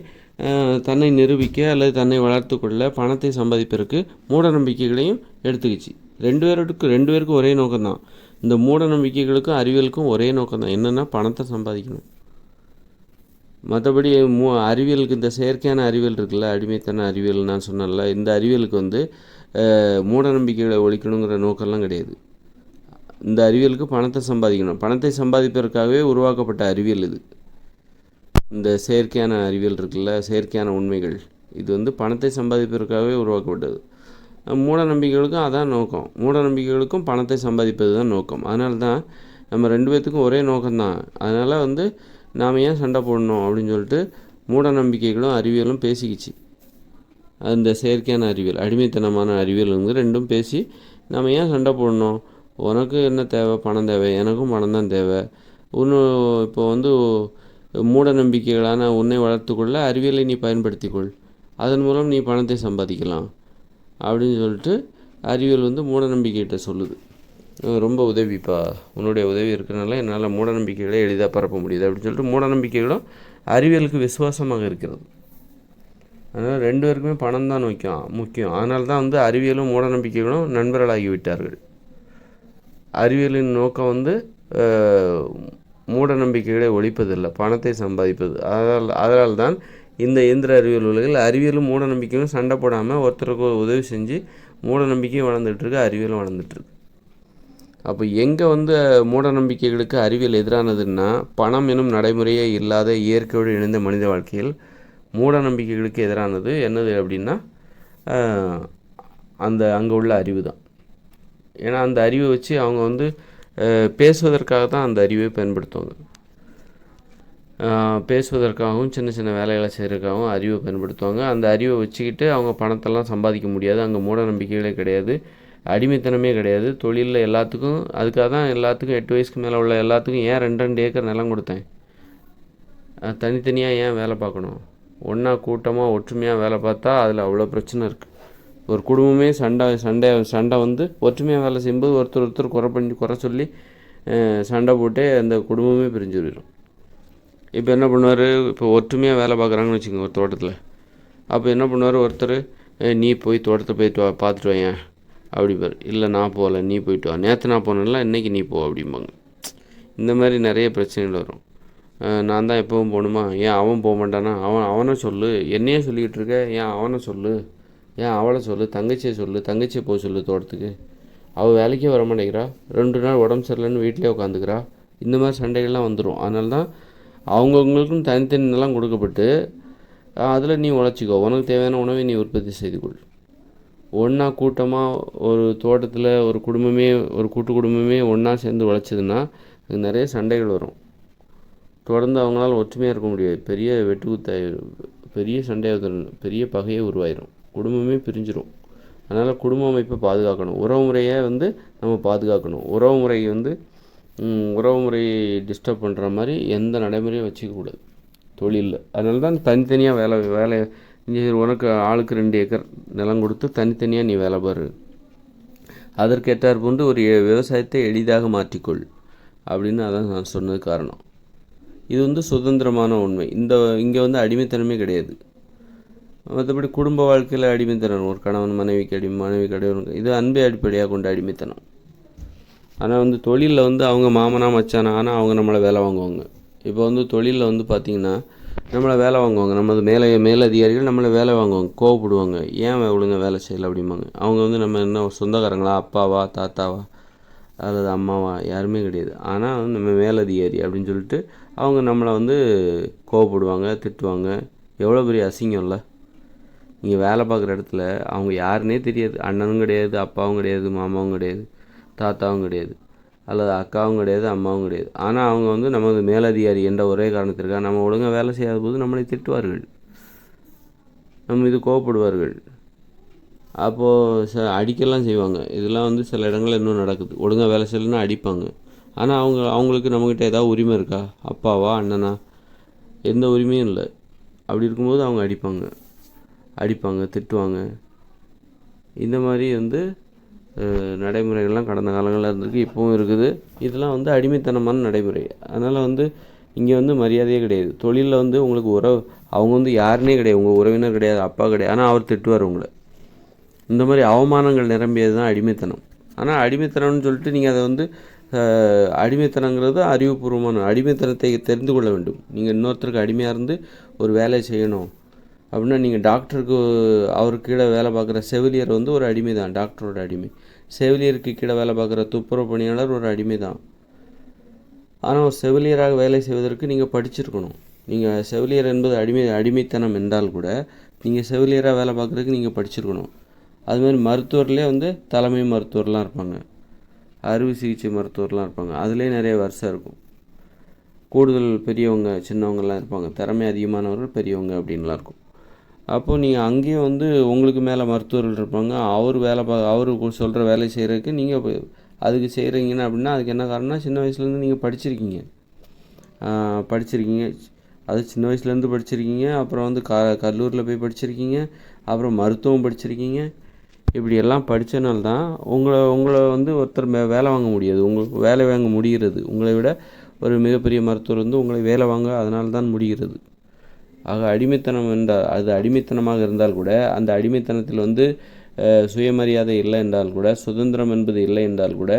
தன்னை நிரூபிக்க அல்லது தன்னை வளர்த்து கொள்ள பணத்தை சம்பாதிப்பதற்கு மூட நம்பிக்கைகளையும் எடுத்துக்கிச்சு. ரெண்டு பேருக்கும் ஒரே நோக்கம்தான். இந்த மூட நம்பிக்கைகளுக்கும் அறிவியலுக்கும் ஒரே நோக்கம்தான், என்னென்னா பணத்தை சம்பாதிக்கணும். மற்றபடி அறிவியலுக்கு இந்த செயற்கையான அறிவியல் இருக்குல்ல, அடிமைத்தன அறிவியல் நான் சொன்னேன்ல, இந்த அறிவியலுக்கு மூட நம்பிக்கைகளை ஒழிக்கணுங்கிற நோக்கம்லாம் கிடையாது. இந்த அறிவியலுக்கு பணத்தை சம்பாதிக்கணும். பணத்தை சம்பாதிப்பதற்காகவே உருவாக்கப்பட்ட அறிவியல் இது. இந்த செயற்கையான அறிவியல் இருக்குல்ல, செயற்கையான உண்மைகள், இது பணத்தை சம்பாதிப்பதற்காகவே உருவாக்கப்பட்டது. மூட நம்பிக்கைகளுக்கும் அதான் நோக்கம். மூட நம்பிக்கைகளுக்கும் பணத்தை சம்பாதிப்பது தான் நோக்கம். அதனால தான் நம்ம ரெண்டு பேர்த்துக்கும் ஒரே நோக்கம்தான். அதனால் நாம் ஏன் சண்டை போடணும் அப்படின்னு சொல்லிட்டு மூட நம்பிக்கைகளும் அறிவியலும் பேசிக்கிச்சு. அந்த செயற்கையான அறிவியல், அடிமைத்தனமான அறிவியல் ரெண்டும் பேசி நம்ம ஏன் சண்டை போடணும்? உனக்கு என்ன தேவை? பணம் தேவை, எனக்கும் பணம் தான் தேவை. இப்போ மூட நம்பிக்கைகளான உன்னை வளர்த்துக்கொள்ள அறிவியலை நீ பயன்படுத்திக்கொள், அதன் மூலம் நீ பணத்தை சம்பாதிக்கலாம் அப்படின்னு சொல்லிட்டு அறிவியல் மூட நம்பிக்கைகிட்ட சொல்லுது. ரொம்ப உதவிப்பா, உன்னுடைய உதவி இருக்கிறனால என்னால் மூட நம்பிக்கைகளை எளிதாக பரப்ப முடியுது அப்படின்னு சொல்லிட்டு மூட நம்பிக்கைகளும் அறிவியலுக்கு விசுவாசமாக இருக்கிறது. அதனால் ரெண்டு பேருக்குமே பணம் தான் முக்கியம். அதனால தான் அறிவியலும் மூட நம்பிக்கைகளும் நண்பர்களாகிவிட்டார்கள். அறிவியலின் நோக்கம் மூட நம்பிக்கைகளை ஒழிப்பதில்லை, பணத்தை சம்பாதிப்பது. அதனால் தான் இந்த இயந்திர அறிவியல் உலகில் அறிவியலும் மூட நம்பிக்கையும் சண்டை போடாமல் ஒருத்தருக்கு உதவி செஞ்சு மூட நம்பிக்கையும் வளர்ந்துட்டுருக்கு, அறிவியலும் வளர்ந்துட்டுருக்கு. அப்போ எங்கே மூட நம்பிக்கைகளுக்கு அறிவியல் எதிரானதுன்னா, பணம் எனும் நடைமுறையே இல்லாத இயற்கையோடு இணைந்த மனித வாழ்க்கையில் மூட நம்பிக்கைகளுக்கு எதிரானது என்னது அப்படின்னா, அங்கே உள்ள அறிவு தான். ஏன்னா அந்த அறிவை வச்சு அவங்க பேசுவதற்காக தான் அந்த அறிவை பயன்படுத்துவாங்க. பேசுவதற்காகவும் சின்ன சின்ன வேலைகளை செய்கிறதுக்காகவும் அறிவை பயன்படுத்துவாங்க. அந்த அறிவை வச்சுக்கிட்டு அவங்க பணத்தெல்லாம் சம்பாதிக்க முடியாது. அங்கே மூட நம்பிக்கைகளே கிடையாது, அடிமைத்தனமே கிடையாது. தொழிலில் எல்லாத்துக்கும், அதுக்காக தான் எல்லாத்துக்கும் 8 வயசுக்கு மேலே உள்ள எல்லாத்துக்கும் ஏன் 2 ஏக்கர் நிலம் கொடுத்தேன். தனித்தனியாக ஏன் வேலை பார்க்கணும்? ஒன்றா கூட்டமாக ஒற்றுமையாக வேலை பார்த்தா அதில் அவ்வளோ பிரச்சனை இருக்குது. ஒரு குடும்பமே சண்டை ஒற்றுமையாக வேலை செய்யும்போது ஒருத்தர் குறை சொல்லி சண்டை போட்டே அந்த குடும்பமே பிரிஞ்சு போயிடும். இப்போ என்ன பண்ணுவார், இப்போ ஒற்றுமையாக வேலை பார்க்குறாங்கன்னு வச்சுக்கோங்க ஒரு தோட்டத்தில். அப்போ என்ன பண்ணுவார், ஒருத்தர் நீ போய் தோட்டத்தை போய் பார்த்துட்டு வாங்க அப்படிப்பார். இல்லை நான் போகல, நீ போயிட்டு வா. நேற்று நான் போனேன்ல, இன்றைக்கி நீ போ அப்படிம்பாங்க. இந்த மாதிரி நிறைய பிரச்சனைகள் வரும். நான் தான் எப்பவும் போகணுமா? ஏன் அவன் போக மாட்டானா? அவனை சொல்லு, என்னையே சொல்லிக்கிட்டு இருக்க, ஏன் அவனை சொல்லு, ஏன் அவளை சொல்லு, தங்கச்சியை போக சொல்லு தோட்டத்துக்கு. அவள் வேலைக்கே வர மாட்டேங்கிறா, 2 நாள் உடம்பு சரியில்லைன்னு வீட்டிலே உட்காந்துக்கிறா. இந்த மாதிரி சண்டைகள்லாம் வந்துடும். அதனால தான் அவங்கவுங்களுக்கும் தனித்தனிலாம் கொடுக்கப்பட்டு அதில் நீ உழைச்சிக்கோ, உனக்கு தேவையான உணவை நீ உற்பத்தி செய்து கொள். ஒன்றா கூட்டமாக ஒரு தோட்டத்தில் ஒரு கூட்டு குடும்பமே ஒன்றா சேர்ந்து உழைச்சதுன்னா நிறைய சண்டைகள் வரும். தொடர்ந்து அவங்களால ஒற்றுமையாக இருக்க முடியாது. பெரிய பெரிய சண்டையாக, பெரிய பகையை உருவாயிடும், குடும்பமே பிரிஞ்சிடும். அதனால் குடும்ப அமைப்பை பாதுகாக்கணும், உறவு முறையை நம்ம பாதுகாக்கணும். உறவு முறை உறவு முறையை டிஸ்டர்ப் பண்ணுற மாதிரி எந்த நடைமுறையும் வச்சுக்கக்கூடாது தொழிலில். அதனால தான் தனித்தனியாக வேலை இங்கே உனக்கு ஆளுக்கு 2 ஏக்கர் நிலம் கொடுத்து தனித்தனியாக நீ வேலை பாரு. அதற்கேற்றார் போன்று ஒரு விவசாயத்தை எளிதாக மாற்றிக்கொள் அப்படின்னு அதான் நான் சொன்னது காரணம். இது வந்து சுதந்திரமான உண்மை. இங்கே வந்து அடிமைத்தனமே கிடையாது. மற்றபடி குடும்ப வாழ்க்கையில் அடிமைத்தனம், ஒரு கணவன் மனைவிக்கு மனைவி கணவன், இது அன்பை அடிப்படையாக கொண்ட அடிமைத்தனம். ஆனால் வந்து தொழிலில் வந்து அவங்க மாமனா மச்சானா ஆனால் அவங்க நம்மளை வேலை வாங்குவாங்க. இப்போ வந்து தொழிலில் வந்து பார்த்திங்கன்னா நம்மளை வேலை வாங்குவாங்க. நமது மேலதிகாரிகள் நம்மளை வேலை வாங்குவாங்க, கோவப்படுவாங்க. ஏன் ஒழுங்காக வேலை செய்யலை அப்படிம்பாங்க. அவங்க வந்து நம்ம என்ன சொந்தக்காரங்களா, அப்பாவா, தாத்தாவா அல்லது அம்மாவா, யாருமே கிடையாது. ஆனால் வந்து நம்ம மேலதிகாரி அப்படின்னு சொல்லிட்டு அவங்க நம்மளை வந்து கோவப்படுவாங்க, திட்டுவாங்க. எவ்வளோ பெரிய அசிங்கம் இல்லை. நீங்கள் வேலை பார்க்குற இடத்துல அவங்க யாருன்னே தெரியாது. அண்ணனும் கிடையாது, அப்பாவும் கிடையாது, மாமாவும் கிடையாது, தாத்தாவும் கிடையாது, அல்லது அக்காவும் கிடையாது, அம்மாவும் கிடையாது. ஆனால் அவங்க வந்து நமது மேலதிகாரி என்ற ஒரே காரணத்திற்காக நம்ம ஒழுங்காக வேலை செய்யாத போது நம்மளை திட்டுவார்கள், நம்ம இது கோவப்படுவார்கள். அப்போது அடிக்கலாம் செய்வாங்க. இதெல்லாம் வந்து சில இடங்களில் இன்னும் நடக்குது. ஒழுங்காக வேலை செய்யலைன்னா அடிப்பாங்க. ஆனால் அவங்களுக்கு நம்மக்கிட்ட ஏதாவது உரிமை இருக்கா? அப்பாவா, அண்ணனா? எந்த உரிமையும் இல்லை. அப்படி இருக்கும்போது அவங்க அடிப்பாங்க, திட்டுவாங்க. இந்த மாதிரி வந்து நடைமுறைகள்லாம் கடந்த காலங்களில் இருந்திருக்கு, இப்போவும் இருக்குது. இதெல்லாம் வந்து அடிமைத்தனமான நடைமுறை. அதனால் வந்து இங்கே வந்து மரியாதையே கிடையாது. தொழிலில் வந்து உங்களுக்கு அவங்க வந்து யாருன்னே கிடையாது, உங்கள் உறவினர் கிடையாது, அப்பா கிடையாது, ஆனால் அவர் திட்டுவார் உங்களை. இந்த மாதிரி அவமானங்கள் நிரம்பியது தான் அடிமைத்தனம். ஆனால் அடிமைத்தனம்னு சொல்லிட்டு நீங்கள் அதை வந்து அடிமைத்தனங்கிறது அறிவுபூர்வமான அடிமைத்தனத்தை தெரிந்து கொள்ள வேண்டும். நீங்கள் இன்னொருத்தருக்கு அடிமையாக இருந்து ஒரு வேலையை செய்யணும் அப்படின்னா, நீங்கள் டாக்டருக்கு அவருக்கு கீழே வேலை பார்க்குற செவிலியர் வந்து ஒரு அடிமை தான், டாக்டரோட அடிமை. செவிலியருக்கு கீழே வேலை பார்க்குற துப்புரவு பணியாளர் ஒரு அடிமை தான். ஆனால் ஒரு செவிலியராக வேலை செய்வதற்கு நீங்கள் படிச்சிருக்கணும். நீங்கள் செவிலியர் என்பது அடிமைத்தனம் என்றால் கூட நீங்கள் செவிலியராக வேலை பார்க்குறதுக்கு நீங்கள் படிச்சிருக்கணும். அதுமாதிரி மருத்துவர்லேயே வந்து தலைமை மருத்துவர்லாம் இருப்பாங்க, அறுவை சிகிச்சை மருத்துவர்லாம் இருப்பாங்க. அதுலேயே நிறைய வருஷம் இருக்கும். கூடுதல் பெரியவங்க சின்னவங்கள்லாம் இருப்பாங்க, திறமை அதிகமானவர்கள் பெரியவங்க அப்படின்லாம் இருக்கும். அப்போது நீங்கள் அங்கேயும் வந்து உங்களுக்கு மேலே மருத்துவர்கள் இருப்பாங்க. அவரு சொல்கிற வேலையை செய்கிறதுக்கு நீங்கள் அதுக்கு செய்கிறீங்கன்னா அப்படின்னா அதுக்கு என்ன காரணம்னா, சின்ன வயசுலேருந்து நீங்கள் படிச்சிருக்கீங்க. அது சின்ன வயசுலேருந்து படிச்சிருக்கீங்க. அப்புறம் வந்து கல்லூரியில் போய் படிச்சிருக்கீங்க. அப்புறம் மருத்துவம் படிச்சிருக்கீங்க. இப்படியெல்லாம் படித்தனால தான் உங்களை வந்து ஒருத்தர் வேலை வாங்க முடியாது. உங்களுக்கு வேலை வாங்க முடிகிறது. உங்களை விட ஒரு மிகப்பெரிய மருத்துவர் வந்து உங்களை வேலை வாங்க அதனால தான் முடிகிறது. ஆக அடிமைத்தனம் என்றால் அது அடிமைத்தனமாக இருந்தால் கூட, அந்த அடிமைத்தனத்தில் வந்து சுயமரியாதை இல்லை என்றால் கூட, சுதந்திரம் என்பது இல்லை என்றால் கூட,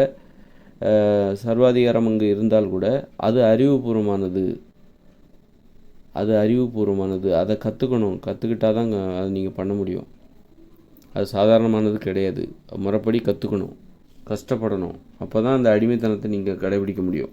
சர்வாதிகாரம் அங்கு இருந்தால் கூட, அது அறிவுபூர்வமானது. அதை கற்றுக்கிட்டால் தான் அதை நீங்கள் பண்ண முடியும். அது சாதாரணமானது கிடையாது. முறைப்படி கற்றுக்கணும், கஷ்டப்படணும். அப்போ தான் அந்த அடிமைத்தனத்தை நீங்கள் கடைபிடிக்க முடியும்.